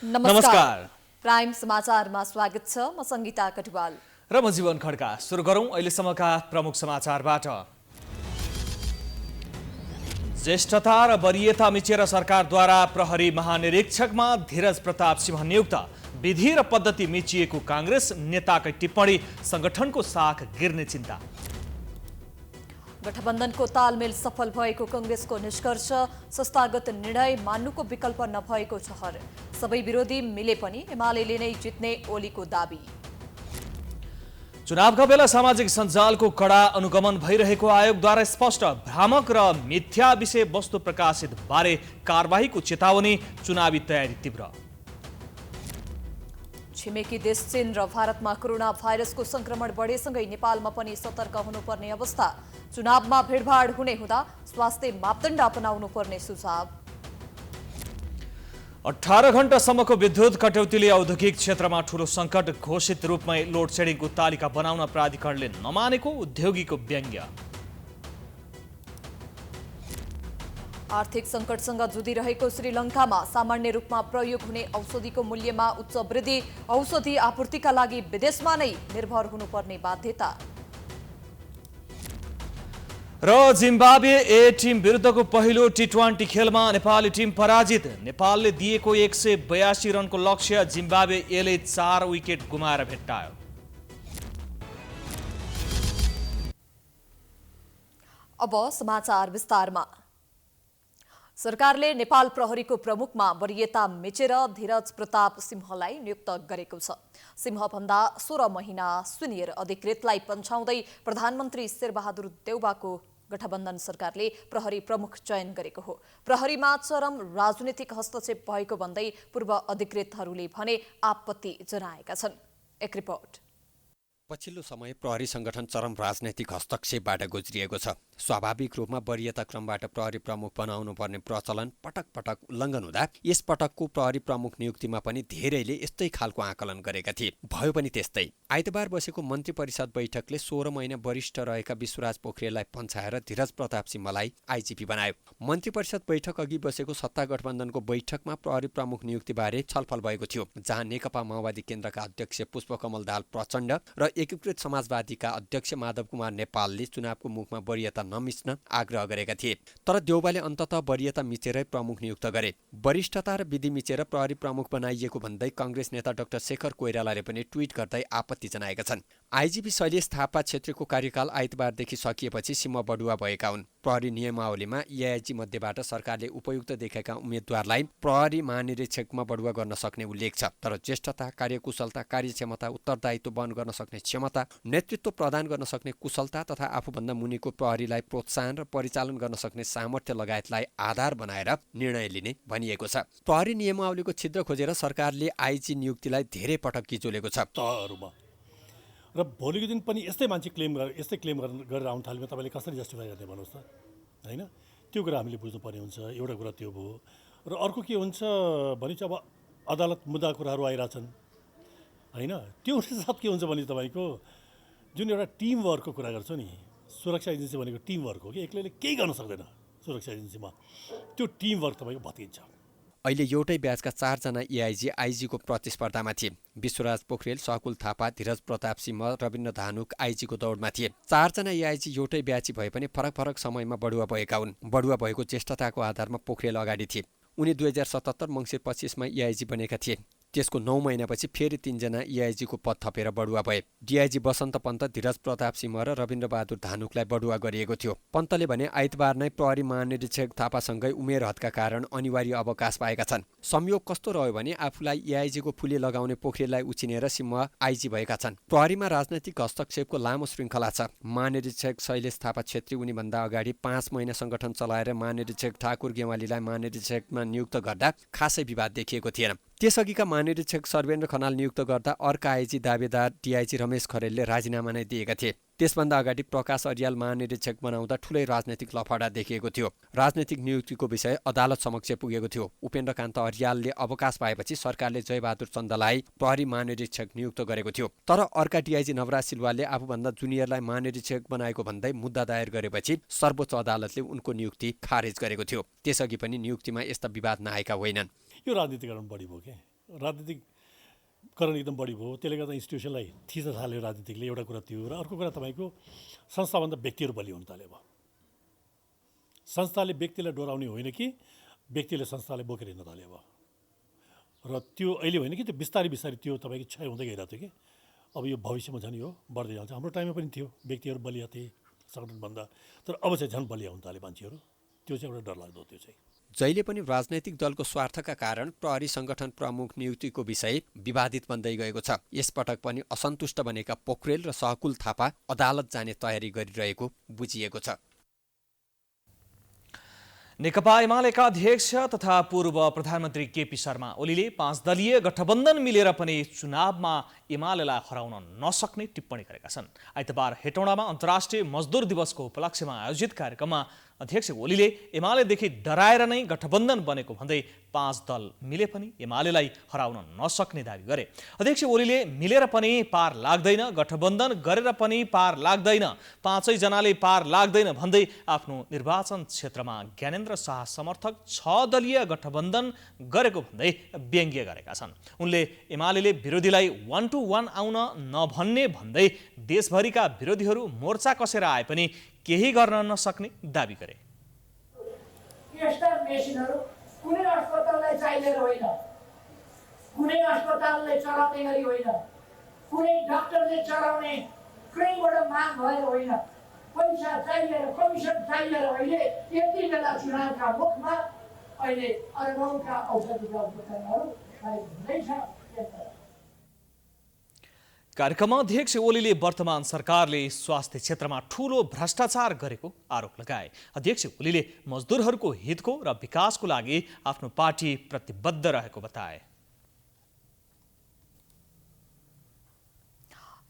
नमस्कार। प्राइम समाचारमा स्वागत छ। म संगीता कटुवाल र म जीवन खड्का। सुरु गरौं अहिलेसम्मका प्रमुख समाचारबाट। ज्येष्ठता र वरियता मिचेर सरकारद्वारा प्रहरी महानिरीक्षकमा धीरज प्रताप सिंह नियुक्त। विधि र पद्धति मिचिएको कांग्रेस नेताकै टिप्पणी संगठनको साख गिर्ने चिन्ता। गठबन्धनको तालमेल सफल भएको कांग्रेसको निष्कर्ष। संस्थागत निर्णय मान्नुको विकल्प नभएको ठहर। सबै विरोधी मिले पनि एमालेले नै जित्ने ओलीको दाबी। चुनावका बेला सामाजिक सञ्जालको कडा अनुगमन भइरहेको आयोगद्वारा स्पष्ट भ्रामक र मिथ्या विषय वस्तु प्रकाशित बारे कारबाहीको चेतावनी। चुनावी तयारी तीव्र। छिमेकी देश चीन र भारतमा कोरोना भाइरसको संक्रमण बढेसँगै नेपालमा पनि सतर्क हुनुपर्ने अवस्था। चुनावमा भिडभाड हुने हुँदा स्वास्थ्य मापदण्ड अपनाउनु पर्ने सुझाव। 18 घण्टासम्मको विद्युत कटौतीले औद्योगिक क्षेत्रमा ठूलो संकट। घोषित रूपमै लोड सेडिङको तालिका बनाउन प्राधिकरणले नमानेको उद्योगीको व्यङ्ग्य। आर्थिक सङ्कटसँग जुधिरहेको श्रीलङ्कामा सामान्य रूपमा प्रयोग हुने औषधिको मूल्यमा उच्च वृद्धि। औषधि आपूर्तिका लागि विदेशमा नै निर्भर हुनुपर्ने बाध्यता। र जिम्बाब्वे ए टिम विरुद्धको पहिलो टी20 खेलमा नेपाली टिम पराजित। नेपालले दिएको 182 रनको लक्ष्य जिम्बाब्वे एले 4 विकेट गुमाएर भेट्टायो। अब समाचार विस्तारमा। सरकारले नेपाल प्रहरीको प्रमुखमा वरियता मिचेर धीरज प्रताप सिंहलाई नियुक्त गरेको छ। सिंहभन्दा 16 महिना सिनियर अधिकृतलाई पन्छाउँदै प्रधानमन्त्री शेरबहादुर देउवाको गठबन्धन सरकारले प्रहरी प्रमुख चयन गरेको हो। प्रहरीमा चरम राजनीतिक हस्तक्षेप भएको भन्दै पूर्व अधिकृतहरूले भने आपत्ति जनाएका छन्। एक रिपोर्ट। पछिल्लो समय प्रहरी संगठन चरम राजनैतिक हस्तक्षेपबाट गुज्रिएको छ। स्वाभाविक रूपमा वरियता क्रमबाट प्रहरी प्रमुख बनाउनु पर्ने प्रचलन पटक पटक उल्लङ्घन हुँदा यस पटकको प्रहरी प्रमुख नियुक्तिमा पनि धेरैले यस्तै खालको आकलन गरेका थिए। भयो पनि त्यस्तै। आइतबार बसेको मन्त्री परिषद बैठकले 16 महिना वरिष्ठ रहेका विश्वराज पोखरेललाई पन्छाएर धीरज प्रताप सिंहलाई आइजिपी बनायो। मन्त्री परिषद बैठक अघि बसेको सत्ता गठबन्धनको बैठकमा प्रहरी प्रमुख नियुक्तिबारे छलफल भएको थियो, जहाँ नेकपा माओवादी केन्द्रका अध्यक्ष पुष्पकमल दाहाल प्रचण्ड र एकीकृत समाजवादीका अध्यक्ष माधव कुमार नेपालले चुनावको मुखमा वरियता नमिच्न आग्रह गरेका थिए। तर देउवाले अन्ततः वरियता मिचेरै प्रमुख नियुक्त गरे। वरिष्ठता र विधि मिचेर प्रहरी प्रमुख बनाइएको भन्दै कांग्रेस नेता डाक्टर शेखर कोइरालाले पनि ट्विट गर्दै आपत्ति जनाएका छन्। आइजिपी शैलेश थापा छेत्रीको कार्यकाल आइतबारदेखि सकिएपछि सिंह बढुवा भएका हुन्। प्रहरी नियमावलीमा एआइजी मध्येबाट सरकारले उपयुक्त देखेका उम्मेद्वारलाई प्रहरी महानिरीक्षकमा बढुवा गर्न सक्ने उल्लेख छ। तर ज्येष्ठता, कार्यकुशलता, कार्यक्षमता, उत्तरदायित्व वहन गर्न सक्ने क्षमता, नेतृत्व प्रदान गर्न सक्ने कुशलता तथा आफूभन्दा मुनिको प्रहरीलाई प्रोत्साहन र परिचालन गर्न सक्ने सामर्थ्य लगायतलाई आधार बनाएर निर्णय लिने भनिएको छ। प्रहरी नियमावलीको छिद्र खोजेर सरकारले आइजी नियुक्तिलाई धेरै पटक किचोलेको छ। र भोलिको दिन पनि यस्तै मान्छे क्लेम गरेर आउनु थाल्यो, तपाईँले कसरी जस्टिफाई गर्ने भन्नुहोस् त, होइन? त्यो कुरा हामीले बुझ्नुपर्ने हुन्छ। एउटा कुरा त्यो भयो। र अर्को के हुन्छ भने चाहिँ अब अदालत मुद्दा कुराहरू आइरहेछन्, होइन? त्यो साथ के हुन्छ भने तपाईँको जुन एउटा टिम वर्कको कुरा गर्छ नि, सुरक्षा एजेन्सी भनेको टिम वर्क हो कि एक्लैले केही गर्न सक्दैन सुरक्षा एजेन्सीमा। त्यो टिम वर्क तपाईँको भत्किन्छ। अहिले एउटै ब्याचका 4 जना एआइजी आइजीको प्रतिस्पर्धामा थिए। विश्वराज पोखरेल, सहकुल थापा, धीरज प्रताप सिंह, रविन्द्र धानुक आइजीको दौडमा थिए। 4 जना एआइजी एउटै ब्याची भए पनि फरक फरक समयमा बढुवा भएका हुन्। बढुवा भएको ज्येष्ठताको आधारमा पोखरेल अगाडि थिए। उनी 2077 मङ्सिर 25 मा एआइजी बनेका थिए। त्यसको 9 महिनापछि फेरि 3 जना एआइजीको पद थपेर बढुवा भए। डिआइजी बसन्त पन्त, धीरज प्रताप सिंह र रविन्द्र बहादुर धानुकलाई बढुवा गरिएको थियो। पन्तले भने आइतबार नै प्रहरी महानिरीक्षक थापासँगै उमेर हदका कारण अनिवार्य अवकाश पाएका छन्। संयोग कस्तो रह्यो भने आफूलाई एआइजीको फुले लगाउने पोखरेललाई उछिनेर सिंह आइजी भएका छन्। प्रहरीमा राजनैतिक हस्तक्षेपको लामो श्रृङ्खला छ। महानिरीक्षक शैलेश थापा छेत्री उनीभन्दा अगाडि 5 महिना संगठन चलाएर महानिरीक्षक ठाकुर गेवालीलाई महानिरीक्षकमा नियुक्त गर्दा खासै विवाद देखिएको थिएन। त्यसअघिका महानिरीक्षक सर्वेन्द्र खनाल नियुक्त गर्दा अर्का आइजी दावेदार डिआइजी रमेश खरेलले राजीनामा नै दिएका थिए। त्यसभन्दा अगाडि प्रकाश अरियाल महानिरीक्षक बनाउँदा ठूलै राजनैतिक लफडा देखिएको थियो। राजनैतिक नियुक्तिको विषय अदालत समक्ष पुगेको थियो। उपेन्द्रकान्त अरियालले अवकाश पाएपछि सरकारले जयबहादुर चन्दलाई प्रहरी महानिरीक्षक नियुक्त गरेको थियो। तर अर्का डिआइजी नवराज सिलवालले आफूभन्दा जुनियरलाई महानिरीक्षक बनाएको भन्दै मुद्दा दायर गरेपछि सर्वोच्च अदालतले उनको नियुक्ति खारेज गरेको थियो। त्यसअघि पनि नियुक्तिमा यस्ता विवाद नआएका होइनन्। यो राजनीतिकरण बढी भयो के? राजनीतिकरण एकदम बढी भयो, त्यसले गर्दा इन्स्टिट्युसनलाई थिच्न थाल्यो राजनीतिकले, एउटा कुरा त्यो। र अर्को कुरा तपाईँको संस्थाभन्दा व्यक्तिहरू बलियो हुन थाल्यो। अब संस्थाले व्यक्तिलाई डोराउने होइन कि व्यक्तिले संस्थालाई बोकेर हिँड्न थाल्यो। अब र त्यो अहिले होइन कि त्यो बिस्तारै त्यो तपाईँको क्षय हुँदै गइरहेको थियो कि अब यो भविष्यमा झन् यो बढ्दै जान्छ। हाम्रो टाइममा पनि थियो, व्यक्तिहरू बलिया थिए सङ्गठनभन्दा, तर अब चाहिँ झन् बलिया हुन थाले मान्छेहरू। त्यो चाहिँ एउटा डरलाग्दो त्यो चाहिँ। जहिले पनि राजनैतिक दलको स्वार्थका कारण प्रहरी संगठन प्रमुख नियुक्तिको विषय विवादित बन्दै गएको छ। यसपटक पनि असन्तुष्ट बनेका पोखरेल र सहकुल थापा अदालत जाने तयारी गरिरहेको बुझिएको छ। नेकपा एमालेका अध्यक्ष तथा पूर्व प्रधानमन्त्री केपी शर्मा ओलीले 5 दलीय गठबन्धन मिलेर पनि चुनावमा एमालेलाई हराउन नसक्ने टिप्पणी गरेका छन्। आइतबार हेटौँडामा अन्तर्राष्ट्रिय मजदुर दिवसको उपलक्ष्यमा आयोजित कार्यक्रममा अध्यक्ष ओलीले एमालेदेखि डराएर नै गठबन्धन बनेको भन्दै 5 दल मिले पनि एमालेलाई हराउन नसक्ने दावी गरे। अध्यक्ष ओलीले मिलेर पनि पार लाग्दैन, गठबन्धन गरेर पनि पार लाग्दैन, 5 जनाले पार लाग्दैन भन्दै आफ्नो निर्वाचन क्षेत्रमा ज्ञानेन्द्र शाह समर्थक 6 दलीय गठबन्धन गरेको भन्दै व्यङ्ग्य गरेका छन्। उनले एमालेले विरोधीलाई 1 to 1 आउन नभन्ने भन्दै देशभरिका विरोधीहरू मोर्चा कसेर आए पनि केही गर्न नसक्ने दावी गरे। यस्ता मेसिनहरू कुनै अस्पताललाई चाहिएर होइन, कुनै अस्पतालले चलाउने गरी होइन, कुनै डाक्टरले चलाउने कहीँबाट माग भएर होइन, पैसा चाहिएर कमिसन चाहिएर अहिले यति बेला चुनावका मुखमा अहिले अरबौँका औषधिका उपकरणहरू खरिद हुँदैछ। कार्यक्रममा अध्यक्ष ओलीले वर्तमान सरकारले स्वास्थ्य क्षेत्रमा ठूलो भ्रष्टाचार गरेको आरोप लगाए। अध्यक्ष ओलीले मजदुरहरूको हितको र विकासको लागि आफ्नो पार्टी प्रतिबद्ध रहेको बताए।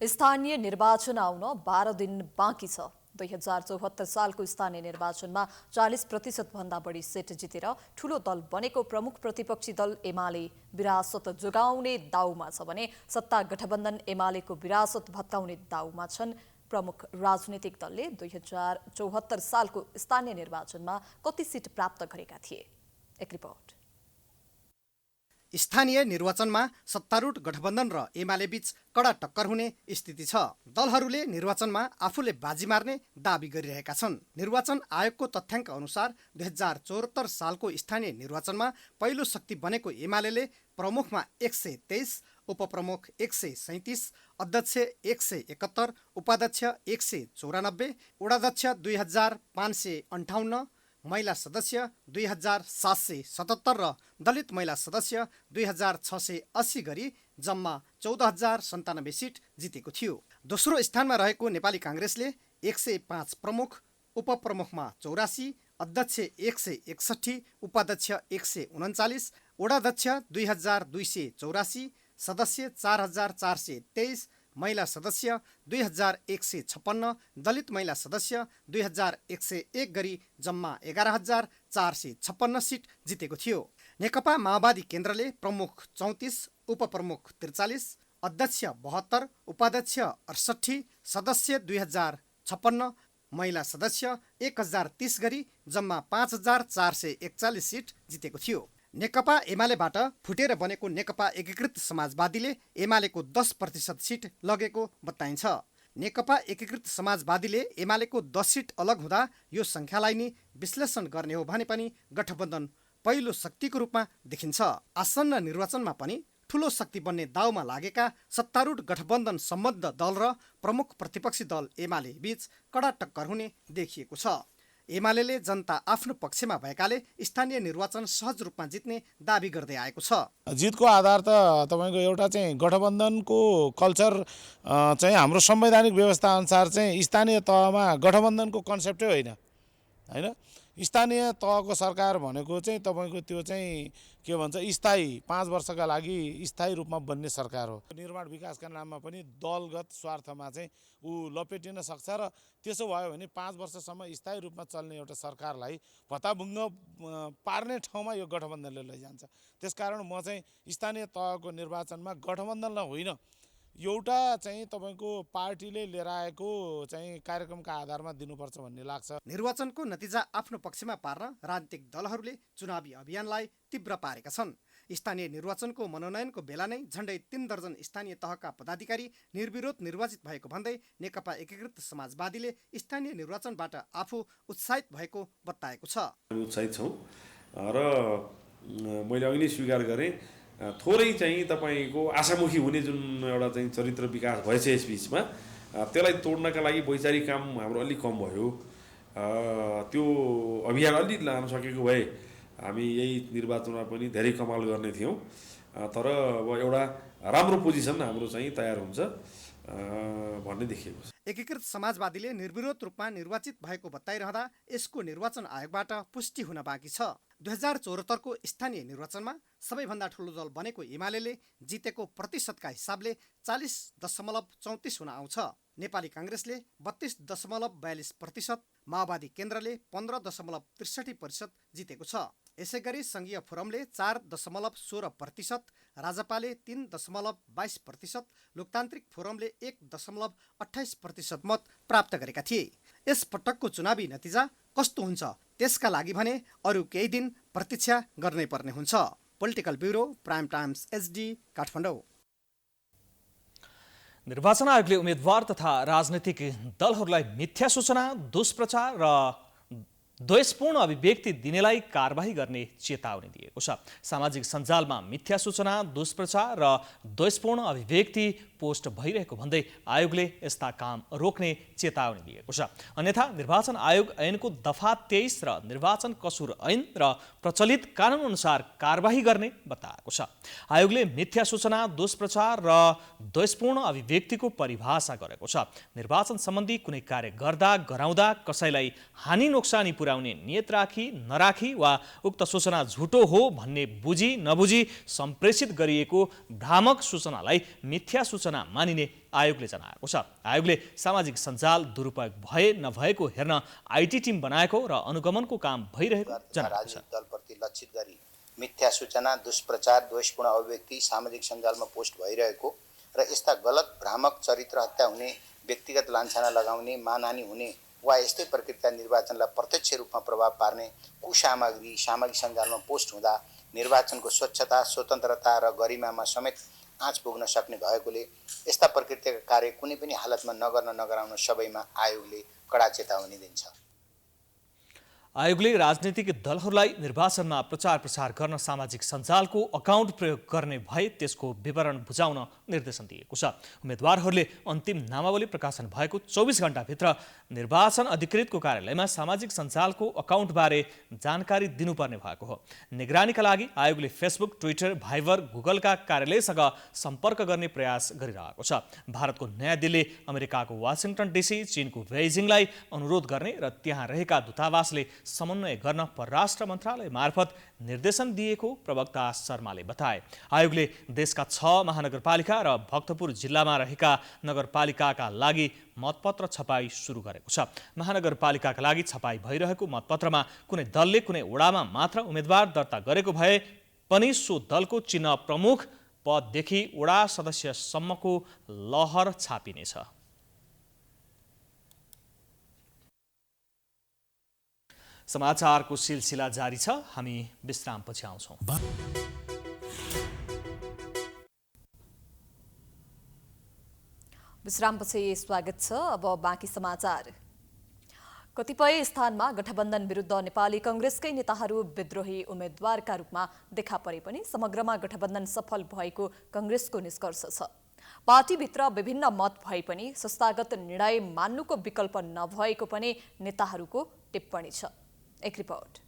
स्थानीय निर्वाचन आउन 12 दिन बाँकी छ। 2074 सालको स्थानीय निर्वाचनमा 40% भन्दा बढी सिट जितेर ठूलो दल बनेको प्रमुख प्रतिपक्षी दल एमाले विरासत जोगाउने दाउमा छ भने सत्ता गठबन्धन एमालेको विरासत भत्काउने दाउमा छन्। प्रमुख राजनीतिक दलले 2074 सालको स्थानीय निर्वाचनमा कति सिट प्राप्त गरेका थिए? एक रिपोर्ट। स्थानीय निर्वाचनमा सत्तारूढ गठबन्धन र एमाले बीच कडा टक्कर हुने स्थिति छ। दलहरूले निर्वाचनमा आफूले बाजी मार्ने दावी गरिरहेका छन्। निर्वाचन आयोगको तथ्याङ्क अनुसार 2074 सालको स्थानीय निर्वाचनमा पहिलो शक्ति बनेको एमाले प्रमुखमा 123, उपप्रमुख 137, अध्यक्ष 171, उपाध्यक्ष 194, वडाध्यक्ष 2558, महिला सदस्य 2777 र दलित महिला सदस्य 2680 गरी जम्मा 14097 सिट जितेको थियो। दोस्रो स्थानमा रहेको नेपाली काङ्ग्रेसले 105 प्रमुख, उपप्रमुखमा 84, अध्यक्ष 161, उपाध्यक्ष 139, वडाध्यक्ष 2284, सदस्य 4423, महिला सदस्य 2156, दलित महिला सदस्य 2101 गरी जम्मा 11456 सिट जितेको थियो। नेकपा माओवादी केन्द्रले प्रमुख 34, उपप्रमुख 43, अध्यक्ष 72, उपाध्यक्ष 68, सदस्य 2056, महिला सदस्य 1030 गरी जम्मा 5441 सिट जितेको थियो। नेकपा एमालेबाट फुटेर बनेको नेकपा एकीकृत समाजवादीले एमालेको 10% सिट लगेको बताइन्छ। नेकपा एकीकृत समाजवादीले एमालेको 10 सिट अलग हुँदा यो सङ्ख्यालाई नि विश्लेषण गर्ने हो भने पनि गठबन्धन पहिलो शक्तिको रूपमा देखिन्छ। आसन्न निर्वाचनमा पनि ठूलो शक्ति बन्ने दाउमा लागेका सत्तारूढ गठबन्धन सम्बद्ध दल र प्रमुख प्रतिपक्षी दल एमाले बीच कडा टक्कर हुने देखिएको छ। एमाले जनता आफ्नो पक्षमा भएकाले स्थानीय निर्वाचन सहज रूपमा जित्ने दावी गर्दै आएको छ। जितको आधार त तपाईको एउटा चाहिँ गठबन्धनको कल्चर चाहिँ हाम्रो संवैधानिक व्यवस्था अनुसार चाहिँ स्थानीय तहमा गठबन्धनको कन्सेप्टै होइन। स्थानीय तहको सरकार भनेको चाहिँ तपाईको त्यो चाहिँ के भन्छ स्थायी 5 वर्षका लागि स्थायी रूपमा बन्ने सरकार हो। निर्माण विकासका नाममा पनि दलगत स्वार्थमा चाहिँ ऊ लपेटिन सक्छ र त्यसो भयो भने 5 वर्षसम्म स्थायी रूपमा चल्ने एउटा सरकारलाई भत्ताभुङ्ग पार्ने ठाउँमा यो गठबन्धनले लैजान्छ। त्यसकारण म चाहिँ स्थानीय तहको निर्वाचनमा गठबन्धनलाई होइन, एउटा चाहिँ तपाईको पार्टीले लिएर आएको चाहिँ कार्यक्रमका आधारमा दिनुपर्छ भन्ने लाग्छ। निर्वाचनको नतिजा आफ्नो पक्षमा पार्न राजनीतिक दलहरूले चुनावी अभियानलाई तीव्र पारेका छन्। स्थानीय निर्वाचनको मनोनयनको बेला नै झण्डै 3 दर्जन स्थानीय तहका पदाधिकारी निर्विरोध निर्वाचित भएको भन्दै नेकपा एकीकृत समाजवादीले स्थानीय निर्वाचनबाट आफू उत्साहित भएको बताएको छ। हामी उत्साहित छौँ र मैले अघि नै स्वीकार गरेँ, थोरै चाहिँ तपाईँको आशामुखी हुने जुन एउटा चाहिँ चरित्र विकास भएछ यस बिचमा, त्यसलाई तोड्नका लागि वैचारिक काम हाम्रो अलिक कम भयो। त्यो अभियान अलि लान सकेको भए हामी यही निर्वाचनमा पनि धेरै कमाल गर्ने थियौँ। तर अब एउटा राम्रो पोजिसन हाम्रो चाहिँ तयार हुन्छ भन्ने देखिएको छ। एकीकृत समाजवादीले निर्विरोध रूपमा निर्वाचित भएको बताइरहँदा यसको निर्वाचन आयोगबाट पुष्टि हुन बाँकी छ। 2074 को स्थानीय निर्वाचनमा सबैभन्दा ठुलो दल बनेको एमाले जितेको प्रतिशतका हिसाबले 40.34 हुन आउँछ। नेपाली काङ्ग्रेसले 32.42%, माओवादी केन्द्रले 15.63% जितेको छ। यसै गरी सङ्घीय फोरमले 4.16%, राजपाले 3.22%, लोकतान्त्रिक फोरमले 1.28% मत प्राप्त गरेका थिए। यस पटकको चुनावी नतिजा कस्तो हुन्छ त्यसका लागि भने अरू केही दिन प्रतीक्षा गर्नै पर्ने हुन्छ। Political bureau, prime times HD, Kathmandu. निर्वाचन आयोगले उम्मेदवार तथा राजनैतिक दलहरूलाई मिथ्या सूचना, दुष्प्रचार र द्वेषपूर्ण अभिव्यक्ति दिनेलाई कारबाही गर्ने चेतावनी दिएको छ। सामाजिक सञ्जालमा मिथ्या सूचना, दुष्प्रचार र द्वेषपूर्ण अभिव्यक्ति पोस्ट भइरहेको भन्दै आयोगले यस्ता काम रोक्ने चेतावनी दिएको छ। अन्यथा निर्वाचन आयोग ऐनको दफा 23 र निर्वाचन कसुर ऐन र प्रचलित कानुन अनुसार कारबाही गर्ने बताएको छ। आयोगले मिथ्या सूचना, दुष्प्रचार र द्वेषपूर्ण अभिव्यक्तिको परिभाषा गरेको छ। निर्वाचन सम्बन्धी कुनै कार्य गर्दा गराउँदा कसैलाई हानि नोक्सानी पुर्याउने नियत राखी नराखी वा उक्त सूचना झुटो हो भन्ने बुझी नबुझी सम्प्रेषित गरिएको भ्रामक सूचनालाई मिथ्या सूचना मानिने आयोगले जनाएको छ। आयोगले सामाजिक सञ्जाल दुरुपयोग भए नभएको हेर्न IT टिम बनाएको र अनुगमनको काम भइरहेको जनाएको छ। राजनीतिक दलप्रति लक्षित गरी मिथ्या सूचना, दुष्प्रचार, द्वेषपूर्ण अभिव्यक्ति सामाजिक सञ्जालमा पोस्ट भइरहेको र यस्ता गलत भ्रामक चरित्र हत्या हुने, व्यक्तिगत लान्छना लगाउने, मानहानि हुने वा यस्तै प्रकृतिका निर्वाचनलाई प्रत्यक्ष रूपमा प्रभाव पार्ने कुसामग्री सामाजिक सञ्जालमा पोस्ट हुँदा निर्वाचनको स्वच्छता, स्वतन्त्रता र गरिमामा समेत आँच पुग्न सक्ने भएकोले यस्ता प्रकृतिका कार्य कुनै पनि हालतमा नगराउन सबैमा आयोगले कडा चेतावनी दिन्छ। आयोगले राजनीतिक दलहरूलाई निर्वाचनमा प्रचार प्रसार गर्न सामाजिक सञ्जालको अकाउन्ट प्रयोग गर्ने भए त्यसको विवरण बुझाउन निर्देशन दिएको छ। उम्मेदवारहरूले अन्तिम नामावली प्रकाशन भएको 24 घण्टाभित्र निर्वाचन अधिकृतको कार्यालयमा सामाजिक सञ्जालको अकाउन्टबारे जानकारी दिनुपर्ने भएको हो। निगरानीका लागि आयोगले फेसबुक, ट्विटर, भाइबर, गुगलका कार्यालयसँग सम्पर्क गर्ने प्रयास गरिरहेको छ। भारतको नयाँ दिल्ली, अमेरिकाको वासिङटन DC, चीनको बेइजिङलाई अनुरोध गर्ने र त्यहाँ रहेका दूतावासले समन्वय गर्न परराष्ट्र मन्त्रालय मार्फत निर्देशन दिएको प्रवक्ता शर्माले बताए। आयोगले देशका 6 महानगरपालिका र भक्तपुर जिल्लामा रहेका नगरपालिकाका लागि मतपत्र छपाई सुरु गरेको छ। महानगरपालिकाका लागि छपाई भइरहेको मतपत्रमा कुनै दलले कुनै वडामा मात्र उम्मेदवार दर्ता गरेको भए पनि सो दलको चिन्ह प्रमुख पददेखि वडा सदस्यसम्मको लहर छापिनेछ। समाचारको सिलसिला जारी छ। हामी विश्रामपछि आउँछौँ। विश्रामपछि स्वागत छ। अब बाँकी समाचार। कतिपय स्थानमा गठबन्धन विरुद्ध नेपाली कांग्रेसकै नेताहरू विद्रोही उम्मेद्वारका रूपमा देखा परे पनि समग्रमा गठबन्धन सफल भएको कांग्रेसको निष्कर्ष छ। पार्टीभित्र विभिन्न मत भए पनि संस्थागत निर्णय मान्नुको विकल्प नभएको पनि नेताहरूको टिप्पणी छ। एक रिपोर्ट।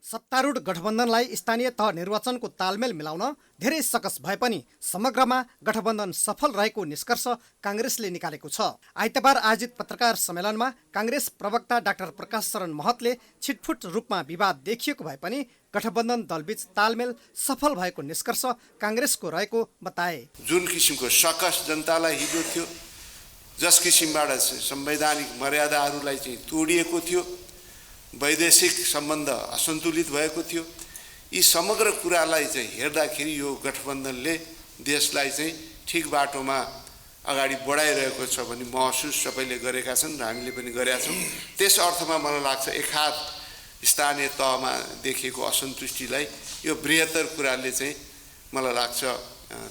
सत्तारूढ गठबन्धनलाई स्थानीय तह निर्वाचनको तालमेल मिलाउन धेरै सकस भए पनि समग्रमा गठबन्धन सफल रहेको निष्कर्ष कांग्रेसले निकालेको छ। आइतबार आयोजित पत्रकार सम्मेलनमा कांग्रेस प्रवक्ता डाक्टर प्रकाश शरण महतले छिटफुट रूपमा विवाद देखिएको भए पनि गठबन्धन दलबीच तालमेल सफल भएको निष्कर्ष कांग्रेसको रहेको बताए। जुन किसिमको सकस जनतालाई हिजो थियो, जस किसिमबाट संवैधानिक मर्यादाहरूलाई चाहिँ तोडिएको थियो, वैदेशिक सम्बन्ध असन्तुलित भएको थियो, यी समग्र कुरालाई चाहिँ हेर्दाखेरि यो गठबन्धनले देशलाई चाहिँ ठिक बाटोमा अगाडि बढाइरहेको छ भन्ने महसुस सबैले गरेका छन् र हामीले पनि गरेका छौँ। त्यस अर्थमा मलाई लाग्छ एक हात स्थानीय तहमा देखिएको असन्तुष्टिलाई यो बृहत्तर कुराले चाहिँ मलाई लाग्छ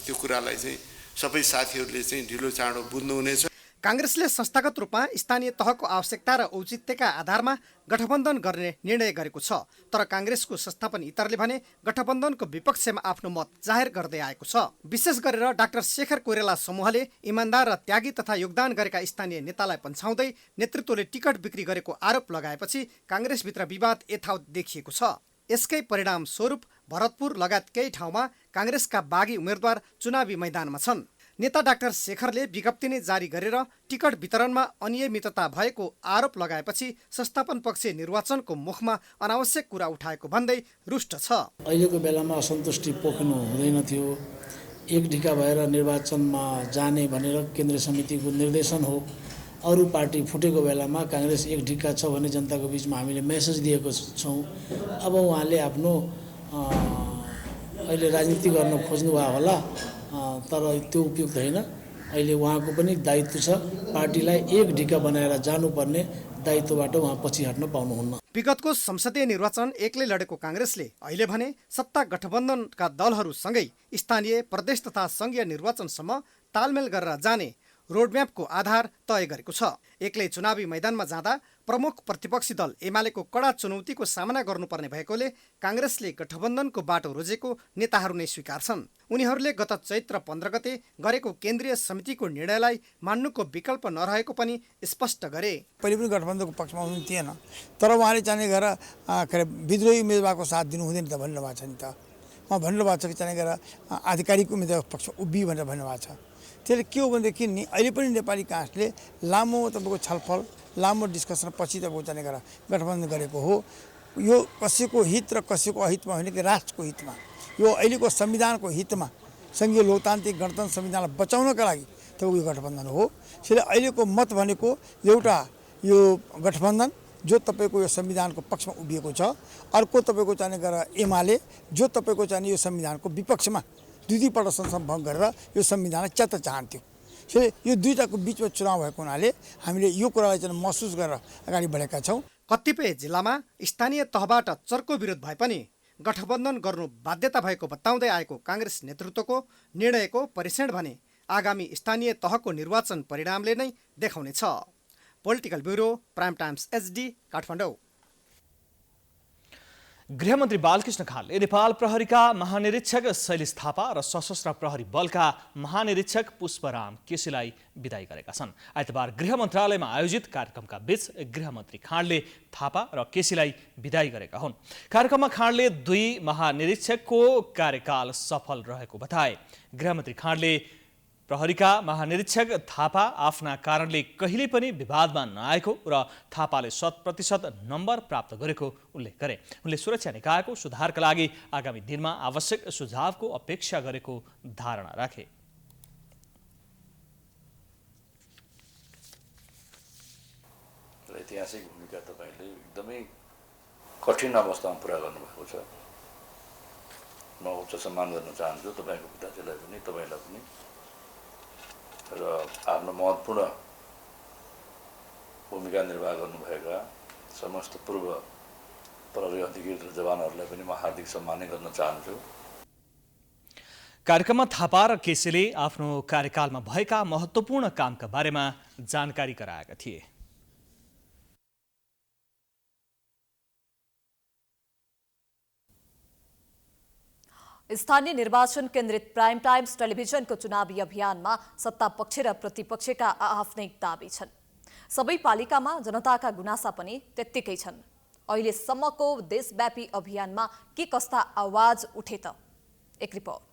त्यो कुरालाई चाहिँ सबै साथीहरूले चाहिँ ढिलो चाँडो बुझ्नुहुनेछ। काङ्ग्रेसले संस्थागत रूपमा स्थानीय तहको आवश्यकता र औचित्यका आधारमा गठबन्धन गर्ने निर्णय गरेको छ, तर काङ्ग्रेसको संस्थापन इतरले भने गठबन्धनको विपक्षमा आफ्नो मत जाहेर गर्दै आएको छ। विशेष गरेर डाक्टर शेखर कोइराला समूहले इमान्दार र त्यागी तथा योगदान गरेका स्थानीय नेतालाई पन्छाउँदै नेतृत्वले टिकट बिक्री गरेको आरोप लगाएपछि काङ्ग्रेसभित्र विवाद यथावत देखिएको छ। यसकै परिणाम स्वरूप भरतपुर लगायत केही ठाउँमा काङ्ग्रेसका बागी उम्मेद्वार चुनावी मैदानमा छन्। नेता डाक्टर शेखरले विज्ञप्ति नै जारी गरेर टिकट वितरणमा अनियमितता भएको आरोप लगाएपछि संस्थापन पक्ष निर्वाचनको मुखमा अनावश्यक कुरा उठाएको भन्दै रुष्ट छ। अहिलेको बेलामा असन्तुष्टि पोख्नु हुँदैन थियो। एक ढिका भएर निर्वाचनमा जाने भनेर केन्द्रीय समितिको निर्देशन हो। अरू पार्टी फुटेको बेलामा काङ्ग्रेस एक ढिका छ भने जनताको बिचमा हामीले मेसेज दिएको छौँ। अब उहाँले आफ्नो अहिले राजनीति गर्न खोज्नुभयो होला, तर त्यो उपयुक्त होइन। अहिले उहाँको पनि दायित्व छ, पार्टीलाई एक ढिका बनाएर जानुपर्ने दायित्वबाट उहाँ पछि हट्न पाउनुहुन्न। विगतको संसदीय निर्वाचन एक्लै लडेको काङ्ग्रेसले अहिले भने सत्ता गठबन्धनका दलहरूसँगै स्थानीय, प्रदेश तथा सङ्घीय निर्वाचनसम्म तालमेल गरेर जाने रोडम्यापको आधार तय गरेको छ। एक्लै चुनावी मैदानमा जाँदा प्रमुख प्रतिपक्षी दल एमालेको कडा चुनौतीको सामना गर्नुपर्ने भएकोले काङ्ग्रेसले गठबन्धनको बाटो रोजेको नेताहरू नै स्वीकार्छन्। उनीहरूले गत चैत्र 15 गते गरेको केन्द्रीय समितिको निर्णयलाई मान्नुको विकल्प नरहेको पनि स्पष्ट गरे। पहिले पनि गठबन्धनको पक्षमा हुनु थिएन, तर उहाँले चाहिँ गएर विद्रोही उम्मेदवारको साथ दिनु हुँदैन त भन्नुभएको छ नि त। उहाँ भन्नुभएको छ कि चाहिँ गएर आधिकारिक उम्मेदवारको पक्ष उभियो भनेर भन्नुभएको छ। त्यसले के हो भनेदेखि नि अहिले पनि नेपाली काङ्ग्रेसले लामो तपाईँको छलफल, लामो डिस्कसन पछि तपाईँको चाहिँ गएर गठबन्धन गरेको हो। यो कसैको हित र कसैको अहितमा होइन कि राष्ट्रको हितमा, यो अहिलेको संविधानको हितमा, सङ्घीय लोकतान्त्रिक गणतन्त्र संविधानलाई बचाउनका लागि तपाईँको यो गठबन्धन हो। त्यसले अहिलेको मत भनेको एउटा यो गठबन्धन जो तपाईँको यो संविधानको पक्षमा उभिएको छ, अर्को तपाईँको चाहिँ गएर एमाले जो तपाईँको चाहिँ यो संविधानको विपक्षमा दुईपल्ट संसद भङ्ग गरेर यो संविधानलाई च्यात्न चाहन्थ्यो। त्यसले यो दुईटाको बिचमा चुनाव भएको हुनाले हामीले यो कुरालाई चाहिँ महसुस गरेर अगाडि बढेका छौँ। कतिपय जिल्लामा स्थानीय तहबाट चर्को विरोध भए पनि गठबन्धन गर्नु बाध्यता भएको बताउँदै आएको काङ्ग्रेस नेतृत्वको निर्णयको परीक्षण भने आगामी स्थानीय तहको निर्वाचन परिणामले नै देखाउनेछ। Political bureau, prime times HD, Kathmandu. गृहमन्त्री बालकृष्ण खानले नेपाल प्रहरीका महानिरीक्षक शैलेश थापा र सशस्त्र प्रहरी बलका महानिरीक्षक पुष्पराम केसीलाई विदाई गरेका छन्। आइतबार गृह मन्त्रालयमा आयोजित कार्यक्रमका बीच गृहमन्त्री खानले थापा र केसीलाई विदाई गरेका हुन्। कार्यक्रममा खानले दुई महानिरीक्षकको कार्यकाल सफल रहेको बताए। गृहमन्त्री खानले प्रहरीका महानिरीक्षक थापा आफ्ना कारणले कहिल्यै पनि विवादमा नआएको र थापाले 100% नम्बर प्राप्त गरेको उल्लेख गरे। उनले सुरक्षा निकायको सुधारका लागि आगामी दिनमा आवश्यक सुझावको अपेक्षा गरेको धारणा राखे। ऐतिहासिक भूमिका तपाईँले एकदमै कठिन अवस्थामा पुरा गर्नुभएको छ। म उच्च सम्मान गर्न चाहन्छु तपाईँको पिताजीलाई पनि, तपाईँलाई पनि, र आफ्नो महत्त्वपूर्ण भूमिका निर्वाह गर्नुभएका समस्त पूर्व प्रहरी अधिकारी र जवानहरूलाई पनि म हार्दिक सम्मान गर्न चाहन्छु। कार्यक्रममा थापा र केसीले आफ्नो कार्यकालमा भएका महत्त्वपूर्ण कामका बारेमा जानकारी गराएका थिए। स्थानीय निर्वाचन केन्द्रित प्राइम टाइम्स टेलिभिजनको चुनावी अभियानमा सत्ता पक्ष र प्रतिपक्षका आफ्नै दाबी छन्। सबै पालिकामा जनताका गुनासा पनि त्यत्तिकै छन्। अहिलेसम्मको देशव्यापी अभियानमा के कस्ता आवाज उठे त? एक रिपोर्ट।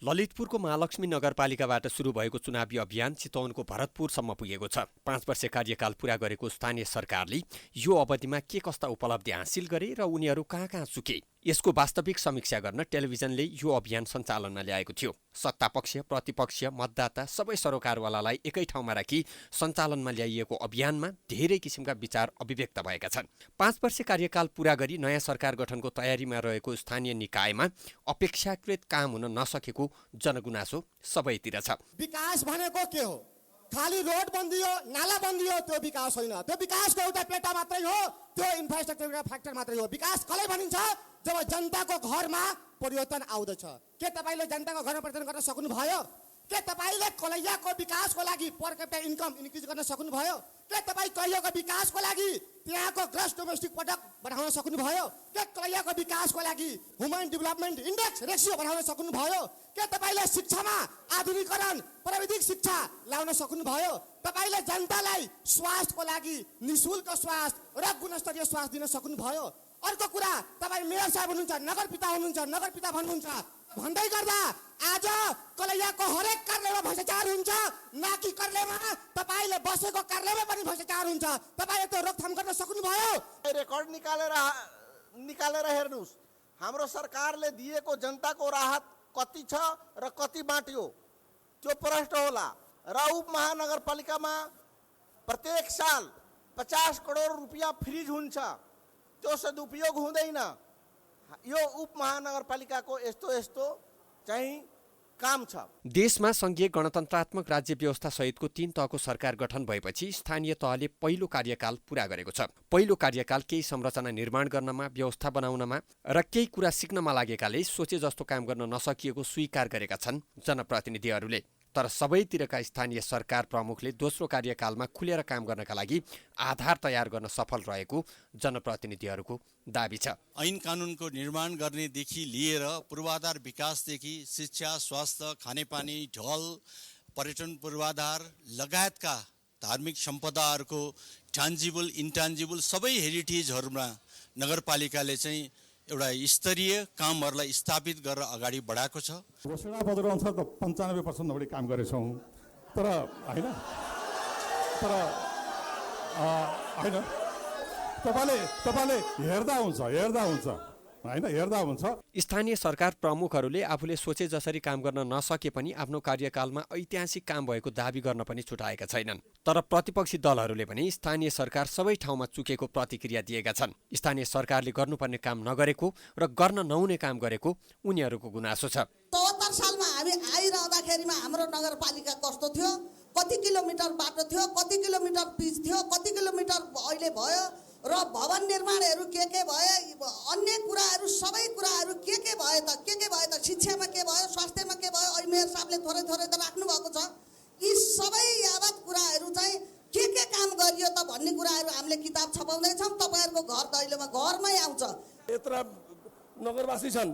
ललितपुरको महालक्ष्मी नगरपालिकाबाट सुरु भएको चुनावी अभियान चितवनको भरतपुरसम्म पुगेको छ। 5 वर्ष कार्यकाल पूरा गरेको स्थानीय सरकारले यो अवधिमा के कस्ता उपलब्धि हासिल गरे र उनीहरू कहाँ कहाँ चुके, यसको वास्तविक समीक्षा गर्न टेलिभिजनले यो अभियान सञ्चालनमा ल्याएको थियो। सत्तापक्ष, प्रतिपक्ष, मतदाता सबै सरोकारवालालाई एकै ठाउँमा राखी सञ्चालनमा ल्याइएको अभियानमा धेरै किसिमका विचार अभिव्यक्त भएका छन्। 5 वर्ष कार्यकाल पूरा गरी नयाँ सरकार गठनको तयारीमा रहेको स्थानीय निकायमा अपेक्षाकृत काम हुन नसकेको जनगुनासो सबैतिर छ। विकास भनेको के हो? खाली रोड बनिदियो, नाला बनिदियो, त्यो विकास होइन। त्यो विकासको एउटा पेटा मात्रै हो, त्यो इन्फ्रास्ट्रक्चरको फ्याक्टर मात्रै हो। विकास कसलाई भनिन्छ? जब जनताको घरमा परिवर्तन आउँदछ। के तपाईँले जनताको घरमा परिवर्तन गर्न सक्नुभयो? के तपाईँले कलैयाको विकासको लागि पर क्यापिटा इन्कम इन्क्रिज गर्न सक्नुभयो? के तपाईँ कलैयाको विकासको लागि त्यहाँको ग्रस डोमेस्टिक प्रोडक्ट बढाउन सक्नुभयो? के कलैयाको विकासको लागि ह्युमन डेभलपमेन्ट इन्डेक्स रेसियो बढाउन सक्नुभयो? के तपाईँले शिक्षामा आधुनिकीकरण प्राविधिक शिक्षा ल्याउन सक्नुभयो? तपाईँले जनतालाई स्वास्थ्यको लागि निःशुल्क स्वास्थ्य र गुणस्तरीय स्वास्थ्य दिन सक्नुभयो? अर्को कुरा, तपाईँ मेयर साहब हुनुहुन्छ, नगरपिता हुनुहुन्छ, नगरपिता भन्नुहुन्छ भन्दै गर्दा आज कलैयाको हरेक कार्यालयमा भ्रष्टाचार हुन्छ। नाकी कार्यालयमा तपाईँले बसेको कार्यालयमा पनि भ्रष्टाचार हुन्छ। तपाईँले त्यो रोकथाम गर्न सक्नुभयो? रेकर्ड निकालेर हेर्नुहोस्, हाम्रो सरकारले दिएको जनताको राहत कति छ र कति बाँट्यो त्यो प्रश्न होला। र उपमहानगरपालिकामा प्रत्येक साल 50 करोड रुपियाँ फ्रिज हुन्छ, त्यो सदुपयोग हुँदैन। यो उपमहानगरपालिकाको यस्तो चाहिँ काम छ। देशमा संघीय गणतन्त्रात्मक राज्य व्यवस्था सहितको 3 तहको सरकार गठन भएपछि स्थानीय तहले पहिलो कार्यकाल पूरा गरेको छ। पहिलो कार्यकाल केही संरचना निर्माण गर्नमा, व्यवस्था बनाउनमा र केही कुरा सिक्नमा लागेकाले सोचे जस्तो काम गर्न नसकिएको स्वीकार गरेका छन् जनप्रतिनिधिहरूले। तर सबैतिरका स्थानीय सरकार प्रमुखले दोस्रो कार्यकालमा खुलेर काम गर्नका लागि आधार तयार गर्न सफल रहेको जनप्रतिनिधिहरूको दाबी छ। ऐन कानुनको निर्माण गर्नेदेखि लिएर पूर्वाधार विकासदेखि शिक्षा, स्वास्थ्य, खानेपानी, ढल, पर्यटन पूर्वाधार लगायतका धार्मिक सम्पदाहरूको ट्यान्जिबल इन्ट्यान्जिबल सबै हेरिटेजहरूमा नगरपालिकाले चाहिँ एउटा स्तरीय कामहरूलाई स्थापित गरेर अगाडि बढाएको छ। घोषणा पत्र अनुसार त 95% बढी काम गरेछौँ, तर होइन तपाईँले हेर्दा हुन्छ। स्थानीय सरकार प्रमुखहरूले आफूले सोचे जसरी काम गर्न नसके पनि आफ्नो कार्यकालमा ऐतिहासिक काम भएको दाबी गर्न पनि छुटाएका छैनन्। तर प्रतिपक्षी दलहरूले पनि स्थानीय सरकार सबै ठाउँमा चुकेको प्रतिक्रिया दिएका छन्। स्थानीय सरकारले गर्नुपर्ने काम नगरेको र गर्न नहुने काम गरेको उनीहरूको गुनासो छ। 74 सालमा हामी आइरहँदाखेरिमा हाम्रो नगरपालिका कस्तो थियो, कति किलोमिटर बाटो थियो, कति किलोमिटर पिच थियो, कति किलोमिटर अहिले भयो र भवन निर्माणहरू के भयो, अन्य कुराहरू सबै कुराहरू के भयो त शिक्षामा के भयो, स्वास्थ्यमा के भयो, अहिले मेयर साहबले थोरै त राख्नु भएको छ। यी सबै यावत कुराहरू चाहिँ के काम गरियो त भन्ने कुराहरू हामीले किताब छपाउँदैछौँ। तपाईँहरूको घर दैलोमा घरमै आउँछ। यत्र नगरवासी छन्,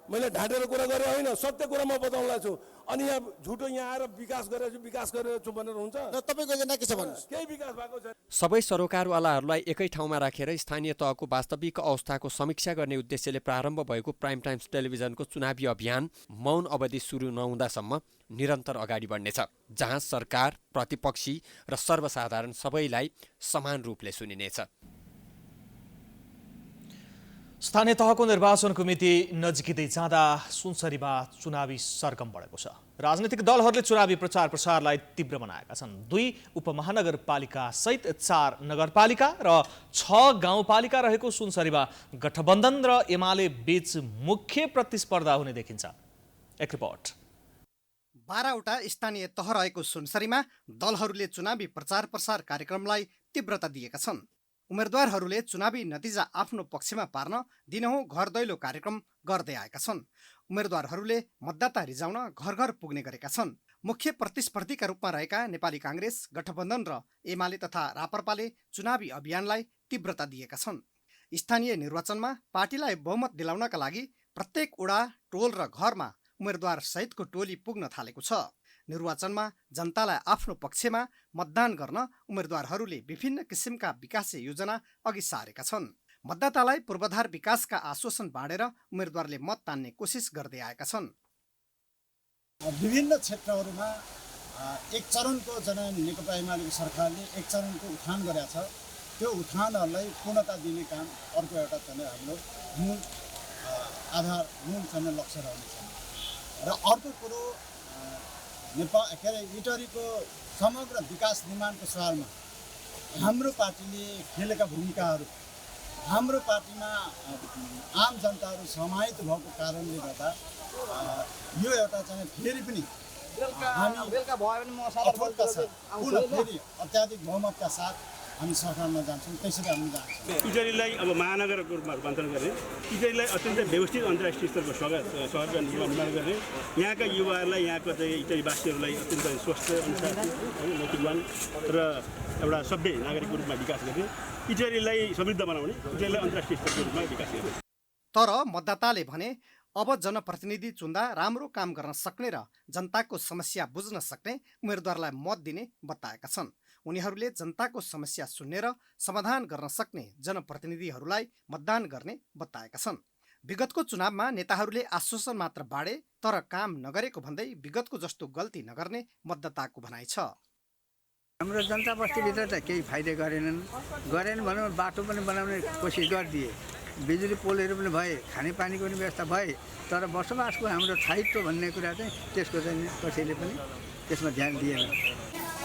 मैले ढाँटेर कुरा गरे होइन, सत्य कुरा म बताउँला छु। अनि यहाँ झुटो यहाँ आएर विकास गरेर छु भनेर हुन्छ? तपाईँको एजेन्डा के छ भन्नुहोस्? केही विकास भएको छैन। सबै सरोकारवालाहरूलाई एकै ठाउँमा राखेर स्थानीय तहको वास्तविक अवस्थाको समीक्षा गर्ने उद्देश्यले प्रारम्भ भएको प्राइम टाइम्स टेलिभिजनको चुनावी अभियान मौन अवधि सुरु नहुँदासम्म निरन्तर अगाडि बढ्नेछ, जहाँ सरकार, प्रतिपक्षी र सर्वसाधारण सबैलाई समान रूपले सुनिनेछ। स्थानीय तहको निर्वाचनको मिति नजिकै जाँदा सुनसरीमा चुनावी सरगम बढेको छ। राजनीतिक दलहरूले चुनावी प्रचार प्रसारलाई तीव्र बनाएका छन्। 2 उपमहानगरपालिका सहित 4 नगरपालिका र 6 गाउँपालिका रहेको सुनसरीमा गठबन्धन र एमाले बीच मुख्य प्रतिस्पर्धा हुने देखिन्छ। एक रिपोर्ट। 12 वटा स्थानीय तह रहेको सुनसरीमा दलहरूले चुनावी प्रचार प्रसार कार्यक्रमलाई तीव्रता दिएका छन्। उम्मेदवारहरूले चुनावी नतिजा आफ्नो पक्षमा पार्न दिनहुँ घर दैलो कार्यक्रम गर्दै आएका छन्। उम्मेदवारहरूले मतदाता रिजाउन घर घर पुग्ने गरेका छन्। मुख्य प्रतिस्पर्धीका रूपमा रहेका नेपाली काङ्ग्रेस, गठबन्धन र एमाले तथा राप्रपाले चुनावी अभियानलाई तीव्रता दिएका छन्। स्थानीय निर्वाचनमा पार्टीलाई बहुमत दिलाउनका लागि प्रत्येक वडा, टोल र घरमा उम्मेदवार सहितको टोली पुग्न थालेको छ। निर्वाचनमा जनतालाई आफ्नो पक्षमा मतदान गर्न उम्मेदवारहरूले विभिन्न किसिमका विकास योजना अघि सारेका छन्। मतदातालाई पूर्वाधार विकासका आश्वासन बाँडेर उम्मेदवारले मत तान्ने कोसिस गर्दै आएका छन्। विभिन्न क्षेत्रहरूमा एक चरणको नेकपा एमालेको सरकारले एक चरणको उठान गरेका छ। त्यो उठानहरूलाई पूर्णता दिने काम अर्को एउटा हाम्रो मूल आधार, मूल लक्ष्य रहनेछ। र अर्को कुरो इटरीको समग्र विकास निर्माणको सवालमा हाम्रो पार्टीले खेलेका भूमिकाहरू, हाम्रो पार्टीमा आम जनताहरू समाहित भएको कारणले गर्दा यो एउटा फेरि पनि हामी बेलुका भयो भने म अठोटका साथ पुनः फेरि अत्याधिक बहुमतका साथ हामी सरकारमा जान्छौँ। त्यसरी हामी जान्छौँ। इटलीलाई अब महानगरको रूपमा रूपान्तरण गर्ने, इटलीलाई अत्यन्त व्यवस्थित अन्तर्राष्ट्रिय स्तरको सहरका निर्माण गर्ने, यहाँका युवाहरूलाई, यहाँको चाहिँ इटलीवासीहरूलाई अत्यन्त स्वस्थ अनुशासित नैतिकवान र एउटा सभ्य नागरिकको रूपमा विकास गर्ने, इटलीलाई समृद्ध बनाउने, इटलीलाई अन्तर्राष्ट्रिय स्तरको रूपमा विकास गर्ने। तर मतदाताले भने अब जनप्रतिनिधि चुन्दा राम्रो काम गर्न सक्ने र जनताको समस्या बुझ्न सक्ने उम्मेदवारलाई मत दिने बताएका छन्। उनीहरूले जनताको समस्या सुन्ने र समाधान गर्न सक्ने जनप्रतिनिधिहरूलाई मतदान गर्ने बताएका छन्। विगतको चुनावमा नेताहरूले आश्वासन मात्र बाँडे तर काम नगरेको भन्दै विगतको जस्तो गल्ती नगर्ने मतदाताको भनाइ छ। हाम्रो जनता बस्तीभित्र त केही फाइदा गरेन भने बाटो पनि बनाउने कोसिस गरिदिए, बिजुली पोलहरू पनि भए, खानेपानीको पनि व्यवस्था भए, तर बसोबासको हाम्रो स्थायित्व भन्ने कुरा चाहिँ त्यसको चाहिँ कसैले पनि त्यसमा ध्यान दिएन।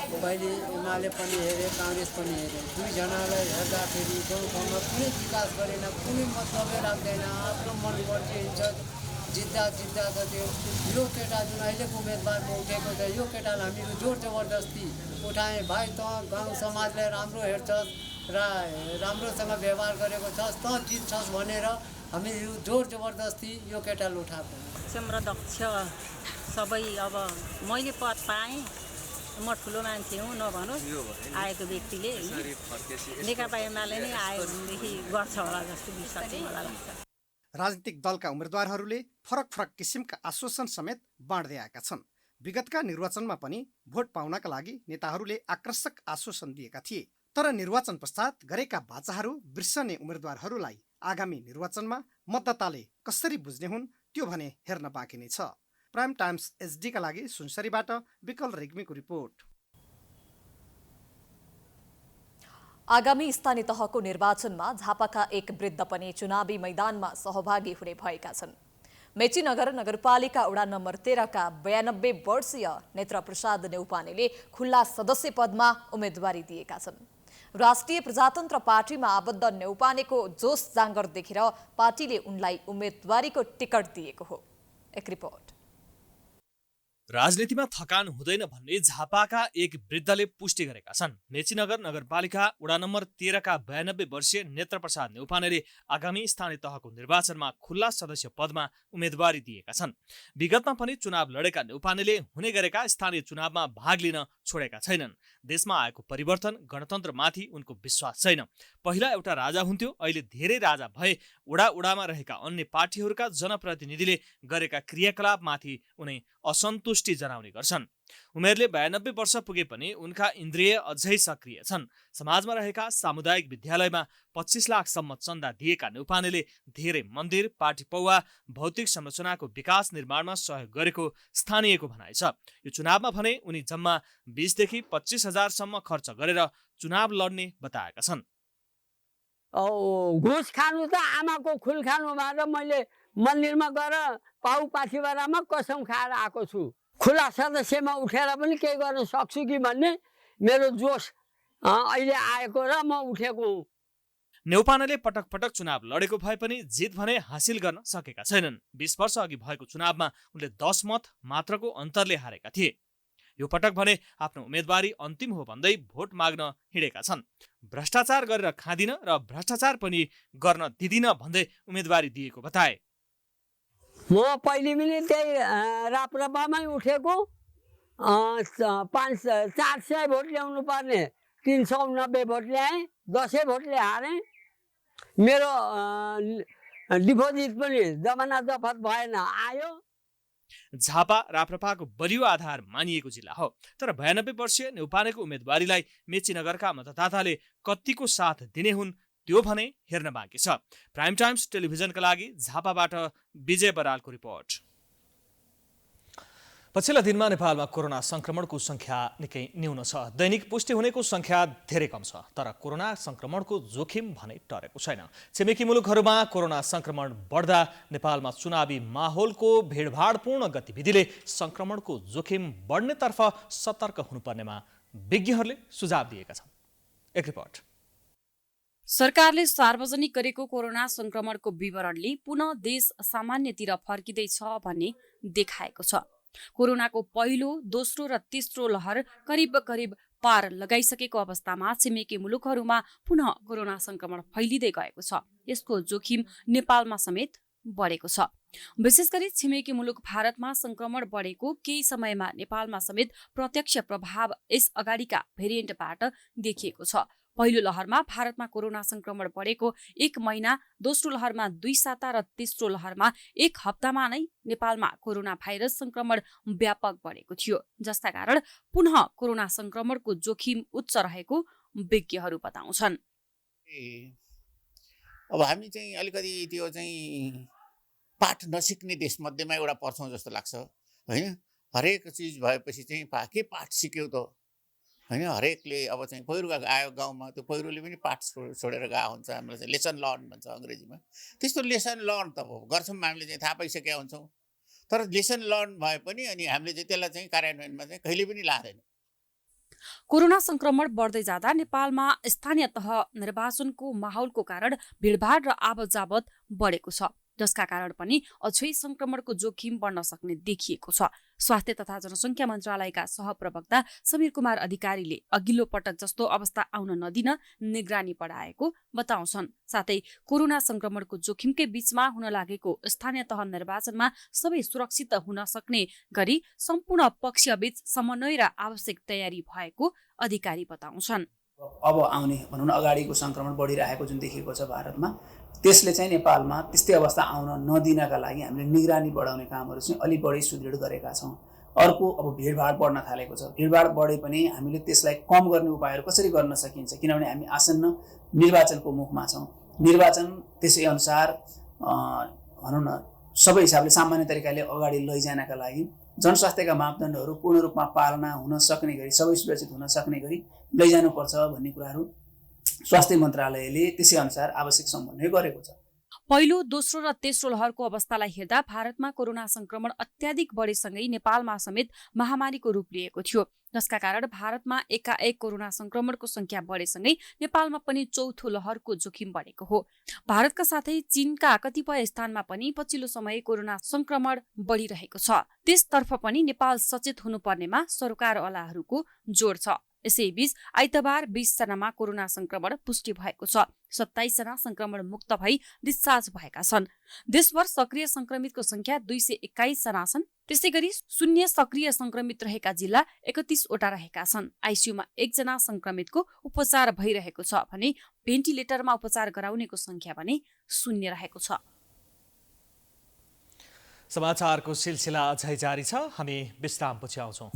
पहिले एमाले पनि हेरे, काङ्ग्रेस पनि हेरे, दुईजनालाई हेर्दाखेरि गाउँठाउँमा कुनै विकास गरेन, कुनै मतलबै राख्दैन, आफ्नो मनपर्ने हुन्छ, जित्दा त त्यो यो केटा जुन अहिलेको उम्मेदवारमा उठेको छ यो केटालाई हामीहरू जोर जबरजस्ती उठाएँ, भाइ त गाउँ समाजलाई राम्रो हेर्छस् र राम्रोसँग व्यवहार गरेको छस् त जित्छस् भनेर हामीहरू जोर जबरजस्ती यो केटालाई उठाएको। सक्षम र दक्ष सबै अब मैले पद पाएँ, म ठुलो मान्छे हुँ नभनोस्, आएको व्यक्तिले नेकपा एमाले नै आयो भनेदेखि गर्छ होला जस्तो विश्वास चाहिँ मलाई लाग्छ। राजनीतिक दलका उम्मेदवारहरूले फरक फरक किसिमका आश्वासन समेत बाँड्दै आएका छन्। विगतका निर्वाचनमा पनि भोट पाउनका लागि नेताहरूले आकर्षक आश्वासन दिएका थिए, तर निर्वाचन पश्चात गरेका बाचाहरू बिर्सने उम्मेदवारहरूलाई आगामी निर्वाचनमा मतदाताले कसरी बुझ्ने हुन् त्यो भने हेर्न बाँकी नै छ। प्राइम टाइम्स एचडीका लागि सुनसरीबाट विकल रेग्मीको रिपोर्ट। आगामी स्थानीय तहको निर्वाचनमा झापाका एक वृद्ध पनि चुनावी मैदानमा सहभागी हुने भएका छन्। मेचीनगर नगरपालिका वडा नम्बर 13 का 92 वर्षीय नेत्रप्रसाद नेउपानेले खुल्ला सदस्य पदमा उम्मेदवारी दिएका छन्। राष्ट्रिय प्रजातन्त्र पार्टीमा आबद्ध नेउपानेको जोश जाँगर देखेर पार्टीले उनलाई उम्मेदवारीको टिकट दिएको हो। एक रिपोर्ट। राजनीतिमा थकान हुँदैन भन्ने झापाका एक वृद्धले पुष्टि गरेका छन्। मेचीनगर नगरपालिका वडा नम्बर 13 का 92 वर्षीय नेत्रप्रसाद नेउपानेले आगामी स्थानीय तहको निर्वाचनमा खुल्ला सदस्य पदमा उम्मेदवारी दिएका छन्। विगतमा पनि चुनाव लडेका नेउपानेले हुने गरेका स्थानीय चुनावमा भाग लिन छोडेका छैनन्। देशमा आएको परिवर्तन गणतन्त्रमाथि उनको विश्वास छैन। पहिला एउटा राजा हुन्थ्यो, अहिले धेरै राजा भए वडामा रहेका अन्य पार्टीहरूका जनप्रतिनिधिले गरेका क्रियाकलापमाथि उनी असन्तुष्टि जनाउने गर्छन्। उमेरले 92 वर्ष पुगे पनि उनका इन्द्रिय अझै सक्रिय छन्। समाजमा रहेका सामुदायिक विद्यालयमा 25 लाखसम्म चन्दा दिएका नेउपानेले धेरै मन्दिर, पार्टी पौवा, भौतिक संरचनाको विकास निर्माणमा सहयोग गरेको स्थानीयको भनाइ छ। यो चुनावमा भने उनी जम्मा 20 देखि 25 हजारसम्म खर्च गरेर चुनाव लड्ने बताएका छन्। घुस खानु त आमाको खुल खानु भएर मैले मन्दिरमा गएर पाउ पाठीबारामा कसम खाएर आएको छु। खुला सदस्यमा उठेर पनि केही गर्न सक्छु कि भन्ने मेरो जोस अहिले आएको र म उठेको हुँ। नेउपानेले पटक पटक चुनाव लडेको भए पनि जित भने हासिल गर्न सकेका छैनन्। 20 वर्ष अघि भएको चुनावमा उनले 10 मत मात्रको अन्तरले हारेका थिए। यो पटक भने आफ्नो उम्मेदवारी अन्तिम हो भन्दै भोट माग्न हिँडेका छन्। भ्रष्टाचार गरेर खाँदिन र भ्रष्टाचार पनि गर्न दिदिन भन्दै उम्मेदवारी दिएको बताए। म पहिले पनि त्यही राप्रपामै उठेको 400 भोट ल्याउनु पर्ने 390 भोट ल्याएँ, 10 भोटले हारेँ। मेरो डिपोजिट पनि जमाना जफत भएन, आयो। झापा राप्रपाको बलियो आधार मानिएको जिल्ला हो, तर 92 वर्षीय नेउपानेको उम्मेदवारीलाई मेचीनगरका मतदाताले कतिको साथ दिने हुन् त्यो भने हेर्न बाँकी छ। प्राइम टाइम्स टेलिभिजनका लागि झापाबाट विजय बरालको रिपोर्ट। पछिल्ला दिनमा नेपालमा कोरोना संक्रमणको संख्या निकै न्यून छ। दैनिक पुष्टि हुनेको संख्या धेरै कम छ, तर कोरोना संक्रमणको जोखिम भने टरेको छैन। छिमेकी मुलुकहरूमा कोरोना संक्रमण बढ्दा नेपालमा चुनावी माहौलको भिडभाडपूर्ण गतिविधिले संक्रमणको जोखिम बढ्नेतर्फ सतर्क हुनुपर्नेमा विज्ञहरूले सुझाव दिएका छन्। एक रिपोर्ट। सरकारले सार्वजनिक गरेको कोरोना संक्रमणको विवरणले पुनः देश सामान्यतिर फर्किँदैछ भन्ने देखाएको छ। कोरोनाको पहिलो, दोस्रो र तेस्रो लहर करिब पार लगाइसकेको अवस्थामा छिमेकी मुलुकहरूमा पुनः कोरोना संक्रमण फैलिँदै गएको छ। यसको जोखिम नेपालमा समेत बढेको छ। विशेष गरी छिमेकी मुलुक भारतमा संक्रमण बढेको केही समयमा नेपालमा समेत प्रत्यक्ष प्रभाव यस अगाडिका भेरिएन्टबाट देखिएको छ। पहिलो लहरमा भारतमा कोरोना संक्रमण बढेको 1 महिना, दोस्रो लहरमा 2 साता र तेस्रो लहरमा 1 हप्तामा नै नेपालमा कोरोना भाइरस संक्रमण व्यापक बढेको थियो, जसका कारण पुनः कोरोना संक्रमणको जोखिम उच्च रहेको विज्ञहरू बताउँछन्। अब हामी चाहिँ अलिकति त्यो चाहिँ पाठ नसिक्ने देशमध्येमा एउटा पर्छौँ जस्तो लाग्छ होइन। हरेक चिज भएपछि चाहिँ के पाठ सिक्यौ त होइन। हरेकले अब चाहिँ पहिरो आयो गाउँमा, त्यो पहिरोले पनि पाठ छोडेर गएको हुन्छ। हामीलाई चाहिँ लेसन लर्न भन्छ अङ्ग्रेजीमा। त्यस्तो लेसन लर्न त गर्छौँ हामीले चाहिँ थाहा पाइसकेका हुन्छौँ, तर लेसन लर्न भए पनि अनि हामीले चाहिँ त्यसलाई चाहिँ कार्यान्वयनमा चाहिँ कहिले पनि लाँदैन। कोरोना संक्रमण बढ्दै जाँदा नेपालमा स्थानीय तह निर्वाचनको माहौलको कारण भिडभाड र आवतजावत बढेको छ, जसका कारण पनि अझै संक्रमणको जोखिम बढ्न सक्ने देखिएको छ। स्वास्थ्य तथा जनसङ्ख्या मन्त्रालयका सहप्रवक्ता समीर कुमार अधिकारीले अघिल्लो पटक जस्तो अवस्था आउन नदिन निगरानी बढाएको बताउँछन्। साथै कोरोना संक्रमणको जोखिमकै बीचमा हुन लागेको स्थानीय तह निर्वाचनमा सबै सुरक्षित हुन सक्ने गरी सम्पूर्ण पक्षबीच समन्वय र आवश्यक तयारी भएको अधिकारी बताउँछन्। अब आउने भनौँ न अगाडिको संक्रमण बढिरहेको जुन देखिएको छ भारतमा, त्यसले चाहिँ नेपालमा त्यस्तै अवस्था आउन नदिनका लागि हामीले निगरानी बढाउने कामहरू चाहिँ अलि बढी सुदृढ गरेका छौँ। अर्को, अब भिडभाड बढ्न थालेको छ। भिडभाड बढे पनि हामीले त्यसलाई कम गर्ने उपायहरू कसरी गर्न सकिन्छ, किनभने हामी आसन्न निर्वाचनको मुखमा छौँ। निर्वाचन त्यसै अनुसार भनौँ न सबै हिसाबले सामान्य तरिकाले अगाडि लैजानका लागि जनस्वास्थ्यका मापदण्डहरू पूर्ण रूपमा पालना हुन सक्ने गरी, सबै सुरक्षित हुन सक्ने गरी लैजानुपर्छ भन्ने कुराहरू स्वास्थ्य मन्त्रालयले त्यसै अनुसार आवश्यक समन्वय गरेको छ। पहिलो, दोस्रो र तेस्रो लहरको अवस्थालाई हेर्दा भारतमा कोरोना संक्रमण अत्याधिक बढेसँगै नेपालमा समेत महामारीको रूप लिएको थियो, जसका कारण भारतमा एकाएक कोरोना संक्रमणको संख्या बढेसँगै नेपालमा पनि चौथो लहरको जोखिम बढेको हो। भारतका साथै चीनका कतिपय स्थानमा पनि पछिल्लो समय कोरोना संक्रमण बढिरहेको छ। त्यसतर्फ पनि नेपाल सचेत हुनुपर्नेमा सरकारवालाहरूको जोड छ। यसैबीच आइतबार 20 जनामा कोरोना संक्रमण पुष्टि भएको छ। 27 जना संक्रमण मुक्त भई डिस्चार्ज भएका छन्। देशभर सक्रिय संक्रमितको संख्या 221 जना छन्। त्यसैगरी शून्य सक्रिय संक्रमित रहेका जिल्ला 31 वटा रहेका छन्। आइसियुमा 1 जना संक्रमितको उपचार भइरहेको छ भने भेन्टिलेटरमा उपचार गराउनेको संख्या भने 0 रहेको छ। समाचारको सिलसिला अझै जारी छ। हामी विश्रामपछि आउँछौँ।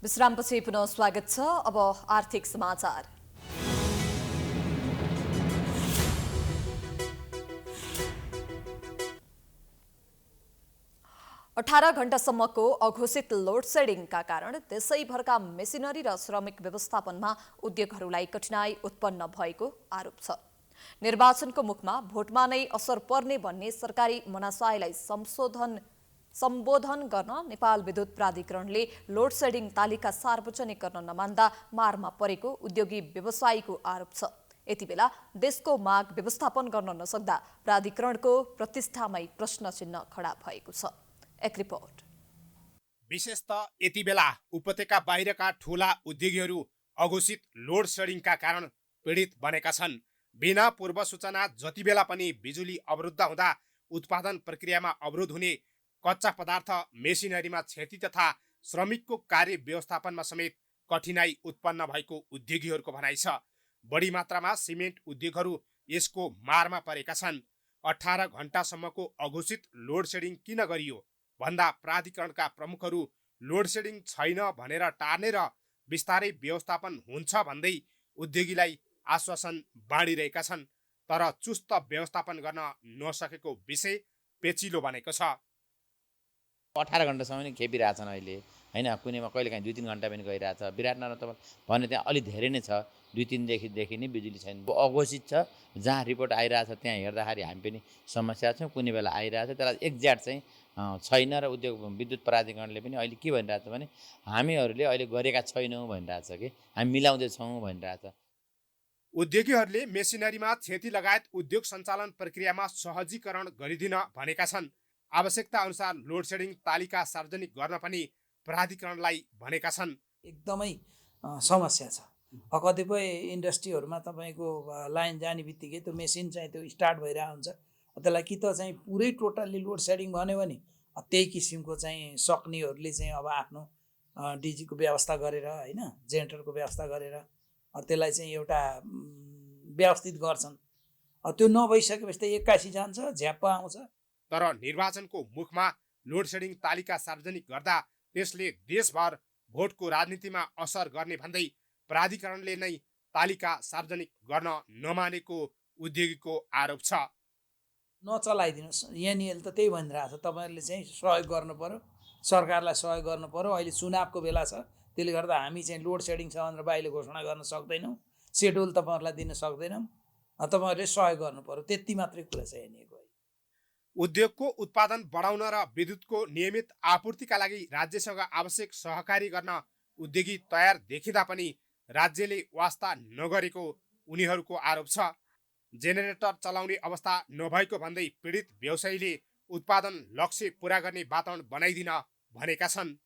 विश्रामपछि पुनः स्वागत छ। अब आर्थिक समाचार। अठारह घण्टासम्मको अघोषित लोड सेडिङका कारण देशैभरका मेसिनरी र श्रमिक व्यवस्थापनमा उद्योगहरूलाई कठिनाई उत्पन्न भएको आरोप छ। निर्वाचनको मुखमा भोटमा नै असर पर्ने भन्ने सरकारी मनासायलाई सम्बोधन गर्न नेपाल विद्युत प्राधिकरणले लोड सेडिङ तालिका सार्वजनिक गर्न नमान्दा मारमा परेको उद्योगी व्यवसायीको आरोप छ। यति बेला देशको माग व्यवस्थापन गर्न नसक्दा प्राधिकरणको प्रतिष्ठामै प्रश्न चिन्ह खडा भएको छ। एक रिपोर्ट। विशेषतः यति बेला उपत्यका बाहिरका ठूला उद्योगीहरू अघोषित लोड सेडिङका कारण पीडित बनेका छन्। बिना पूर्व सूचना जति बेला पनि बिजुली अवरुद्ध हुँदा उत्पादन प्रक्रियामा अवरोध हुने, कच्चा पदार्थ मेसिनरीमा क्षति तथा श्रमिकको कार्य व्यवस्थापनमा समेत कठिनाई उत्पन्न भएको उद्योगीहरूको भनाइ छ। बढी मात्रामा सिमेन्ट उद्योगहरू यसको मारमा परेका छन्। 18 घण्टासम्मको अघोषित लोड सेडिङ किन गरियो भन्दा प्राधिकरणका प्रमुखहरू लोड सेडिङ छैन भनेर टार्ने र बिस्तारै व्यवस्थापन हुन्छ भन्दै उद्योगीलाई आश्वासन बाँडिरहेका छन्। तर चुस्त व्यवस्थापन गर्न नसकेको विषय पेचिलो बनेको छ। 18 घण्टासम्म नै खेपिरहेछन् अहिले होइन। कुनैमा कहिलेकाहीँ 2-3 घण्टा पनि गइरहेछ। विराटनगर त भने त्यहाँ अलि धेरै नै छ, 2-3 देखि नै बिजुली छैन। अघोषित छ, जहाँ रिपोर्ट आइरहेछ त्यहाँ हेर्दाखेरि हामी पनि समस्या छौँ। कुनै बेला आइरहेछ, त्यसलाई एक्ज्याक्ट चाहिँ छैन। र उद्योग विद्युत प्राधिकरणले पनि अहिले के भनिरहेछ भने हामीहरूले अहिले गरेका छैनौँ भनिरहेछ कि हामी मिलाउँदैछौँ भनिरहेछ। उद्योगीहरूले मेसिनरीमा क्षति लगायत उद्योग सञ्चालन प्रक्रियामा सहजीकरण गरिदिन भनेका छन्। आवश्यकता अनुसार लोड सेडिङ तालिका सार्वजनिक गर्न पनि प्राधिकरणलाई भनेका छन्। एकदमै समस्या छ। कतिपय इन्डस्ट्रीहरूमा तपाईँको लाइन जाने बित्तिकै त्यो मेसिन चाहिँ त्यो स्टार्ट भइरहेको हुन्छ, त्यसलाई कि त चाहिँ पुरै टोटल्ली लोड सेडिङ भन्यो भने त्यही किसिमको चाहिँ सक्नेहरूले चाहिँ अब आफ्नो डिजीको व्यवस्था गरेर होइन जेनेरेटरको व्यवस्था गरेर त्यसलाई चाहिँ एउटा व्यवस्थित गर्छन्। त्यो नभइसकेपछि त 81 जान्छ, झ्याप्प आउँछ। तर निर्वाचनको मुखमा लोड सेडिङ तालिका सार्वजनिक गर्दा त्यसले देशभर भोटको राजनीतिमा असर गर्ने भन्दै प्राधिकरणले नै तालिका सार्वजनिक गर्न नमानेको उद्योगीको आरोप छ। नचलाइदिनुहोस्, एनइएल त त्यही भनिरहेको छ, तपाईँहरूले चाहिँ सहयोग गर्नु पर्यो, सरकारलाई सहयोग गर्नु पर्यो। अहिले चुनावको बेला छ, त्यसले गर्दा हामी चाहिँ लोड सेडिङ छ भनेर बाहिर घोषणा गर्न सक्दैनौँ, सेड्युल तपाईँहरूलाई दिन सक्दैनौँ, तपाईँहरूले सहयोग गर्नु पर्यो, त्यति मात्रै कुरा छ एनइएको। उद्योगको उत्पादन बढाउन र विद्युतको नियमित आपूर्तिका लागि राज्यसँग आवश्यक सहकारी गर्न उद्योगी तयार देखिँदा पनि राज्यले वास्ता नगरेको उनीहरूको आरोप छ। जेनेरेटर चलाउने अवस्था नभएको भन्दै पीडित व्यवसायीले उत्पादन लक्ष्य पूरा गर्ने वातावरण बनाइदिन भनेका छन्।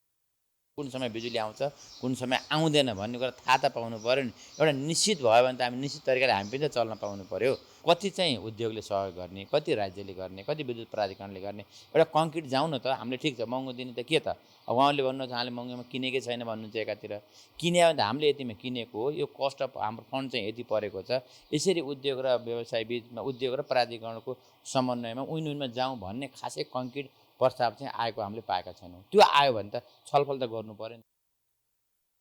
कुन समय बिजुली आउँछ, कुन समय आउँदैन भन्ने कुरा थाहा त पाउनु पर्यो नि। एउटा निश्चित भयो भने त हामी निश्चित तरिकाले हामी पनि त चल्न पाउनु पर्यो। कति चाहिँ उद्योगले सहयोग गर्ने, कति राज्यले गर्ने, कति विद्युत प्राधिकरणले गर्ने, एउटा कङ्क्रिट जाउँ न त। हामीले ठिक छ महँगो दिने त के त, अब उहाँले भन्नुहुन्छ हामीले महँगोमा किनेकै छैन भन्नुहुन्छ एकातिर, किन्यो भने त हामीले यतिमा किनेको हो, यो कस्ट अफ हाम्रो फन्ड चाहिँ यति परेको छ। यसरी उद्योग र व्यवसाय बिचमा उद्योग र प्राधिकरणको समन्वयमा विन विनमा जाउँ भन्ने खासै कङ्क्रिट प्रस्ताव चाहिँ आएको हामीले पाएका छैनौँ। त्यो आयो भने त छलफल त गर्नु पर्यो।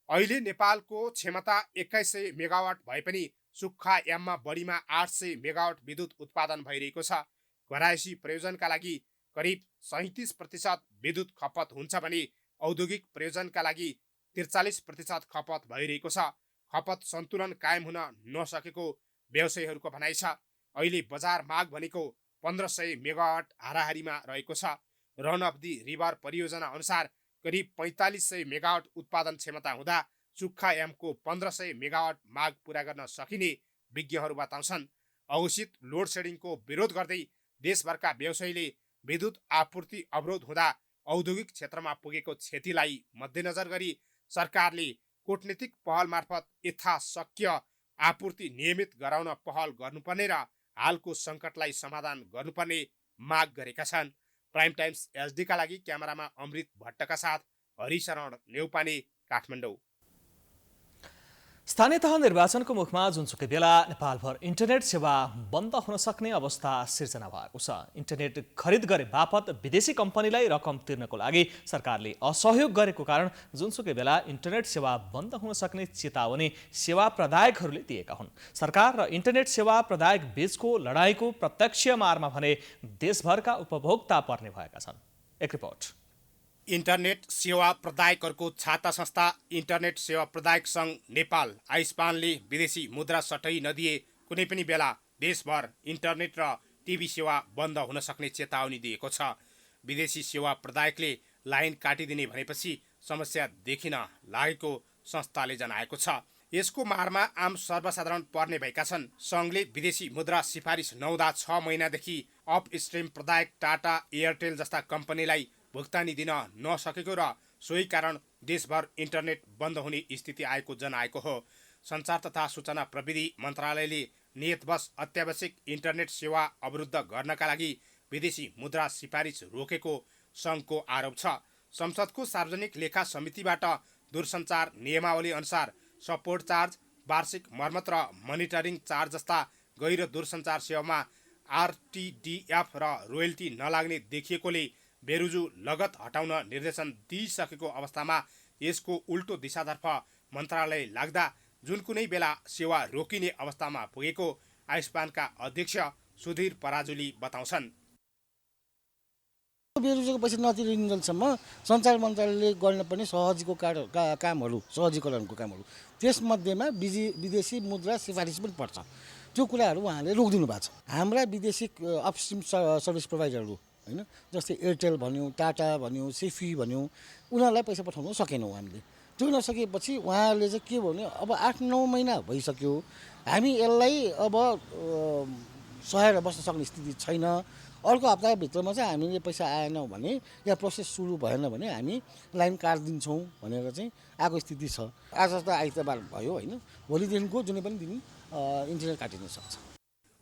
अहिले नेपालको क्षमता 2100 मेगावाट भए पनि सुक्खा याममा बढीमा 800 मेगावाट विद्युत उत्पादन भइरहेको छ। घरायसी प्रयोजनका लागि करिब 37% विद्युत खपत हुन्छ भने औद्योगिक प्रयोजनका लागि 43% खपत भइरहेको छ। खपत सन्तुलन कायम हुन नसकेको व्यवसायीहरूको भनाइ छ। अहिले बजार माग भनेको 1500 मेगावाट हाराहारीमा रहेको छ। रन अफ दि रिभर परियोजना अनुसार करिब 4500 मेगावाट उत्पादन क्षमता हुँदा सुक्खा यामको 1500 मेगावाट माग पूरा गर्न सकिने विज्ञहरू बताउँछन्। अघोषित लोड सेडिङको विरोध गर्दै देशभरका व्यवसायीले विद्युत आपूर्ति अवरोध हुँदा औद्योगिक क्षेत्रमा पुगेको क्षतिलाई मध्यनजर गरी सरकारले कूटनीतिक पहल मार्फत यथाशक्य आपूर्ति नियमित गराउन पहल गर्नुपर्ने र हालको सङ्कटलाई समाधान गर्नुपर्ने माग गरेका छन्। प्राइम टाइम्स एचडीका लागि क्यामेरामा अमृत भट्टका साथ हरिशरण नेउपाने, काठमाडौँ। स्थानीय तह निर्वाचनको मुखमा जुनसुकै बेला नेपालभर इन्टरनेट सेवा बन्द हुन सक्ने अवस्था सिर्जना भएको छ। इन्टरनेट खरिद गरे बापत विदेशी कम्पनीलाई रकम तिर्नको लागि सरकारले असहयोग गरेको कारण जुनसुकै बेला इन्टरनेट सेवा बन्द हुन सक्ने चेतावनी सेवा प्रदायकहरूले दिएका हुन्। सरकार र इन्टरनेट सेवा प्रदायक बीचको लडाईँको प्रत्यक्ष मारमा भने देशभरका उपभोक्ता पर्ने भएका छन्। एक रिपोर्ट। इन्टरनेट सेवा प्रदायकहरूको छाता संस्था इन्टरनेट सेवा प्रदायक सङ्घ नेपाल आइस्पानले विदेशी मुद्रा सटै नदिए कुनै पनि बेला देशभर इन्टरनेट र टिभी सेवा बन्द हुन सक्ने चेतावनी दिएको छ। विदेशी सेवा प्रदायकले लाइन काटिदिने भनेपछि समस्या देखिन लागेको संस्थाले जनाएको छ। यसको मारमा आम सर्वसाधारण पर्ने भएका छन्। सङ्घले विदेशी मुद्रा सिफारिस नहुँदा 6 महिनादेखि अपस्ट्रिम प्रदायक टाटा, एयरटेल जस्ता कम्पनीलाई भुक्तानी दिन नसकेको र सोही कारण देशभर इन्टरनेट बन्द हुने स्थिति आएको जनाएको हो। सञ्चार तथा सूचना प्रविधि मन्त्रालयले नियतवश अत्यावश्यक इन्टरनेट सेवा अवरुद्ध गर्नका लागि विदेशी मुद्रा सिफारिस रोकेको सङ्घको आरोप छ। संसदको सार्वजनिक लेखा समितिबाट दूरसञ्चार नियमावली अनुसार सपोर्ट चार्ज, वार्षिक मर्मत र मोनिटरिङ चार्ज जस्ता गैर दूरसञ्चार सेवामा आरटिडिएफ र रोयल्टी नलाग्ने देखिएकोले बेरुजु लगत हटाउन निर्देशन दिइसकेको अवस्थामा यसको उल्टो दिशातर्फ मन्त्रालय लाग्दा जुन कुनै बेला सेवा रोकिने अवस्थामा पुगेको आइस्पानका अध्यक्ष सुधीर पराजुली बताउँछन्। बेरुजुको पैसा नतिरिन्जेलसम्म सञ्चार मन्त्रालयले गर्नुपर्ने कामहरू, सहजीकरणको कामहरू, त्यसमध्येमा विदेशी मुद्रा सिफारिस पनि पर्छ। त्यो कुराहरू उहाँले रोकिदिनु भएको छ। हाम्रा विदेशी अपस्ट्रिम सर्भिस प्रोभाइडरहरू होइन, जस्तै एयरटेल भन्यौँ, टाटा भन्यौँ, सिफी भन्यौँ, उनीहरूलाई पैसा पठाउनु सकेनौँ हामीले। त्यो नसकेपछि उहाँहरूले चाहिँ के भन्यो, अब 8-9 महिना भइसक्यो, हामी यसलाई अब सहेर बस्न सक्ने स्थिति छैन। अर्को हप्ताभित्रमा चाहिँ हामीले पैसा आएन भने या प्रोसेस सुरु भएन भने हामी लाइन काटिदिन्छौँ भनेर चाहिँ आएको स्थिति छ। आज त आइतबार भयो होइन, भोलिदेखिको जुनै पनि दिन इन्टरनेट काटिन सक्छ।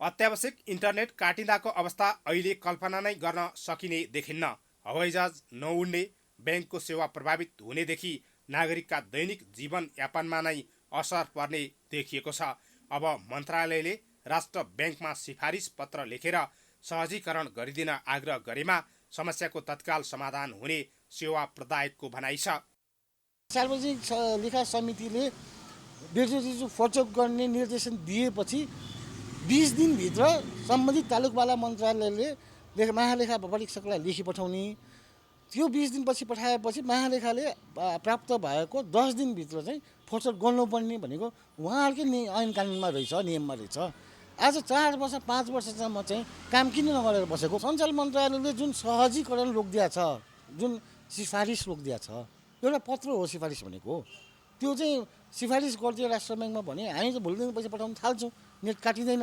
अत्यावश्यक इन्टरनेट काटिँदाको अवस्था अहिले कल्पना नै गर्न सकिने देखिन्न। हवाईजहाज नउड्ने, ब्याङ्कको सेवा प्रभावित हुनेदेखि नागरिकका दैनिक जीवनयापनमा नै असर पर्ने देखिएको छ। अब मन्त्रालयले राष्ट्र ब्याङ्कमा सिफारिस पत्र लेखेर सहजीकरण गरिदिन आग्रह गरेमा समस्याको तत्काल समाधान हुने सेवा प्रदायकको भनाइ छ। सार्वजनिक लेखा समितिले बेचोजो फर्चोक गर्ने निर्देशन दिएपछि 20 दिनभित्र सम्बन्धित तालुकवाला मन्त्रालयले महालेखा परीक्षकलाई लेखी पठाउने। त्यो 20 दिनपछि पठाएपछि महालेखाले प्राप्त भएको 10 दिनभित्र चाहिँ फर्चोक गर्नुपर्ने भनेको उहाँहरूकै ऐन कानुनमा रहेछ, नियममा रहेछ। आज 4 वर्ष 5 वर्षसम्म चाहिँ काम किन नगरेर बसेको? सञ्चालन मन्त्रालयले जुन सहजीकरण रोकिदिया छ, जुन सिफारिस रोकिदिया छ, एउटा पत्र हो सिफारिस भनेको। त्यो चाहिँ सिफारिस गरिदियो राष्ट्र ब्याङ्कमा भने हामी त भोलिदेखि पैसा पठाउन थाल्छौँ, नेट काटिँदैन।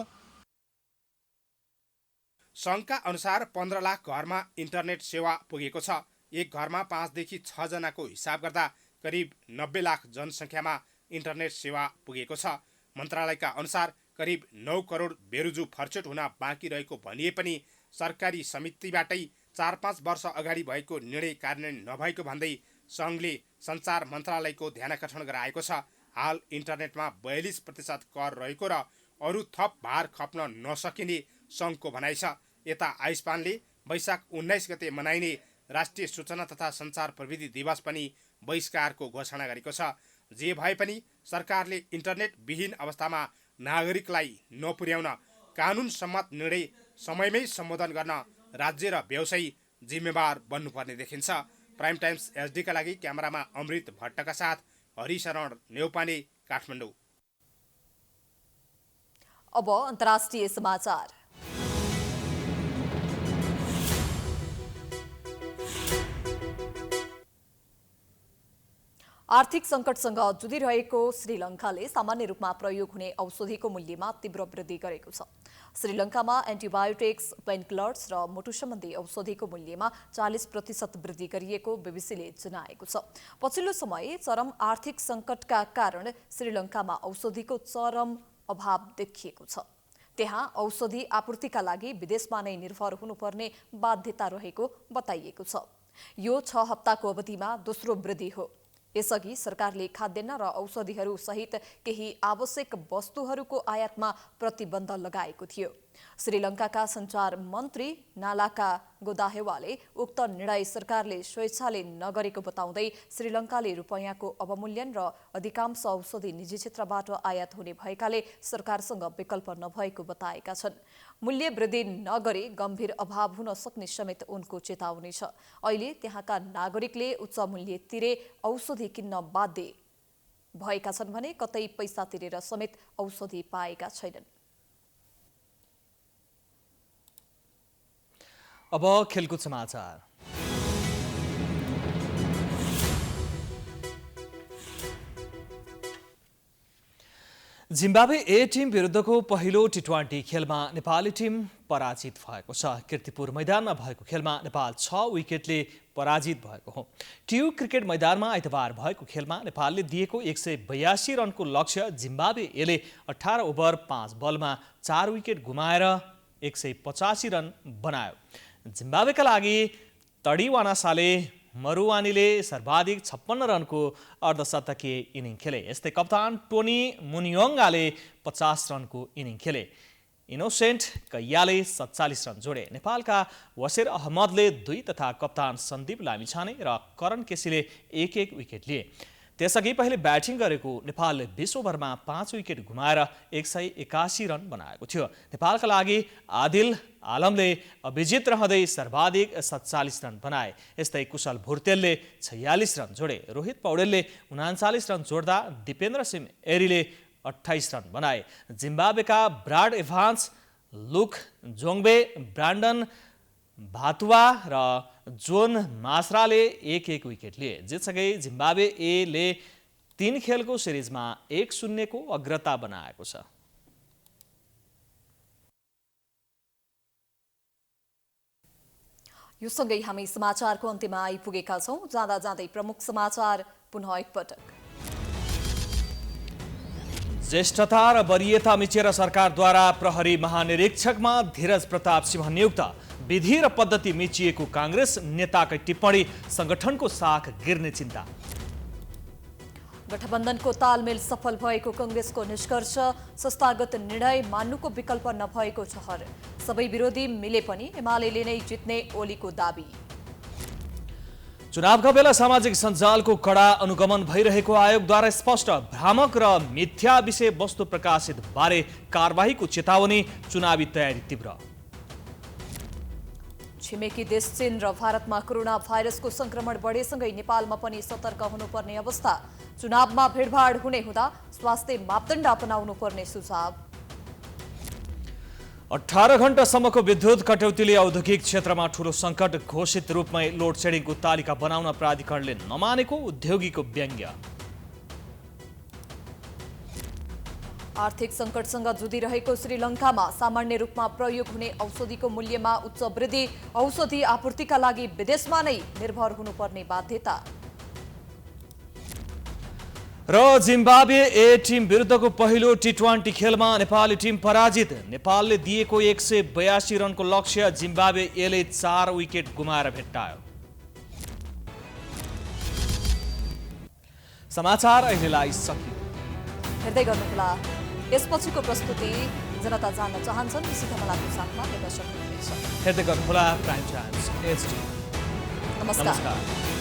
सङ्घका अनुसार 15 लाख घरमा इन्टरनेट सेवा पुगेको छ। एक घरमा 5 देखि 6 जनाको हिसाब गर्दा करिब 90 लाख जनसङ्ख्यामा इन्टरनेट सेवा पुगेको छ। मन्त्रालयका अनुसार करिब 9 करोड बेरुजु फर्चोट हुन बाँकी रहेको भनिए पनि सरकारी समितिबाटै 4-5 वर्ष अगाडि भएको निर्णय कार्यान्वयन नभएको भन्दै सङ्घले सञ्चार मन्त्रालयको ध्यानाकर्षण गराएको छ। हाल इन्टरनेटमा 42% कर रहेको र अरू थप भार खप्न नसकिने सङ्घको भनाइ छ। यता आयुष्मानले वैशाख 19 गते मनाइने राष्ट्रिय सूचना तथा सञ्चार प्रविधि दिवस पनि बहिष्कारको घोषणा गरेको छ। जे भए पनि सरकारले इन्टरनेट विहीन अवस्थामा नागरिकलाई नपुर्याउन कानुन सम्मत निर्णय समयमै सम्बोधन गर्न राज्य र व्यवसायी जिम्मेवार बन्नुपर्ने देखिन्छ। प्राइम टाइम्स एचडीका लागि क्यामेरामा अमृत भट्टका साथ हरिशरण नेउपाने, काठमाडौँ। अब अन्तर्राष्ट्रिय समाचार। आर्थिक सङ्कटसँग जुधिरहेको श्रीलङ्काले सामान्य रूपमा प्रयोग हुने औषधिको मूल्यमा तीव्र वृद्धि गरेको छ। श्रीलङ्कामा एन्टिबायोटिक्स, पेनकिलर्स र मुटु सम्बन्धी औषधिको मूल्यमा 40% वृद्धि गरिएको बीबीसीले जनाएको छ। पछिल्लो समय चरम आर्थिक सङ्कटका कारण श्रीलङ्कामा औषधिको चरम अभाव देखिएको छ। त्यहाँ औषधि आपूर्तिका लागि विदेशमा नै निर्भर हुनुपर्ने बाध्यता रहेको बताइएको छ। यो 6 हप्ताको अवधिमा दोस्रो वृद्धि हो। यसअघि सरकारले खाद्यान्न र औषधिहरू सहित केही आवश्यक वस्तुहरूको आयातमा प्रतिबन्ध लगाएको थियो। श्रीलङ्काका सञ्चार मन्त्री नालाका गोदाहेवाले उक्त निर्णय सरकारले स्वेच्छाले नगरेको बताउँदै श्रीलङ्काले रुपैयाँको अवमूल्यन र अधिकांश औषधि निजी क्षेत्रबाट आयात हुने भएकाले सरकारसँग विकल्प नभएको बताएका छन्। मूल्य वृद्धि नगरे गम्भीर अभाव हुन सक्ने समेत उनको चेतावनी छ। अहिले त्यहाँका नागरिकले उच्च मूल्य तिरे औषधि किन्न बाध्य भएका छन् भने कतै पैसा तिरेर समेत औषधि पाएका छैनन्। अब खेलकुद समाचार। जिम्बाब्वे ए टिम विरुद्धको पहिलो टी20 खेलमा नेपाली टिम पराजित भएको छ। कीर्तिपुर मैदानमा भएको खेलमा नेपाल 6 विकेटले पराजित भएको हो। टियु क्रिकेट मैदानमा आइतबार भएको खेलमा नेपालले दिएको 182 रनको लक्ष्य जिम्बाब्वे एले 18 ओभर 5 बलमा 4 विकेट गुमाएर 185 रन बनायो। जिम्बाब्वेका लागि तडिवानासाले मरुवानीले सर्वाधिक 56 रनको अर्धशतकीय इनिङ खेले। यस्तै कप्तान टोनी मुनियोङ्गाले 50 रनको इनिङ खेले। इनोसेन्ट कैयाले 47 रन जोडे। नेपालका वसिर अहमदले 2 तथा कप्तान सन्दीप लामिछाने र करण केसीले 1-1 विकेट लिए। त्यसअघि पहिले ब्याटिङ गरेको नेपालले 20 ओभरमा 5 विकेट गुमाएर 181 रन बनाएको थियो। नेपालका लागि आदिल आलमले अभिजित रहँदै सर्वाधिक 47 रन बनाए। यस्तै कुशल भुर्तेलले 46 रन जोडे। रोहित पौडेलले 39 रन जोड्दा दिपेन्द्र सिंह एरीले 28 रन बनाए। जिम्बाब्वेका ब्राड एभान्स, लुक जोङ्बे, ब्रान्डन भातुवा र जोन मासराले 1-1 विकेट लिए। जितसँगै जिम्बाब्वे एले 3 खेलको सिरिजमा 1-0 को अग्रता बनाएको छ। यो सँगै हामी समाचारको अन्त्यमा आइपुगेका छौं। जाँदा जाँदै प्रमुख समाचार पुनः एकपटक। ज्येष्ठता र वरियता मिचेर सरकारद्वारा प्रहरी महानिरीक्षकमा धीरज प्रताप सिंह नियुक्त। विधि र पद्धति मिचिएको कांग्रेस नेताकै टिप्पणी संगठनको साख गिर्ने चिन्ता। गठबन्धनको तालमेल सफल भएको कांग्रेसको निष्कर्ष। संस्थागत निर्णय मान्नुको विकल्प नभएको ठहर। सबै विरोधी मिले पनि एमालेले नै जित्ने ओलीको दाबी। चुनावका बेला सामाजिक सञ्जालको कडा अनुगमन भइरहेको आयोगद्वारा स्पष्ट भ्रामक र मिथ्या विषय वस्तु प्रकाशित बारे कारबाहीको चेतावनी। चुनावी तयारी तीव्र। छिमेकी देश चीन र भारतमा कोरोना भाइरसको संक्रमण बढेसँगै नेपालमा पनि सतर्क हुनुपर्ने अवस्था। चुनावमा भिडभाड हुने हुँदा स्वास्थ्य मापदण्ड अपनाउनु पर्ने सुझाव। 18 घण्टासम्मको विद्युत कटौतीले औद्योगिक क्षेत्रमा ठूलो संकट। घोषित रूपमै लोड सेडिङको तालिका बनाउन प्राधिकरणले नमानेको उद्योगीको व्यङ्ग्य। आर्थिक सङ्कटसँग जुधिरहेको श्रीलङ्कामा सामान्य रूपमा प्रयोग हुने औषधिको मूल्यमा उच्च वृद्धि। औषधि आपूर्तिका लागि विदेशमा नै निर्भर हुनुपर्ने बाध्यता। र जिम्बाब्वे ए टिम विरुद्धको पहिलो टी20 खेलमा नेपाली टिम पराजित। नेपालले दिएको 182 रनको लक्ष्य जिम्बाब्वे एले 4 विकेट गुमाएर भेट्टायो। समाचार अहिलेलाई सकियो। हेर्दै गर्नुहोला यसपछिको प्रस्तुति। जनता जान्न चाहन्छन् सीतामलाको साथमा हेर्न सक्नुहुनेछ। हेर्दै गर्नुहोला प्राइम टाइम्स HD। नमस्कार।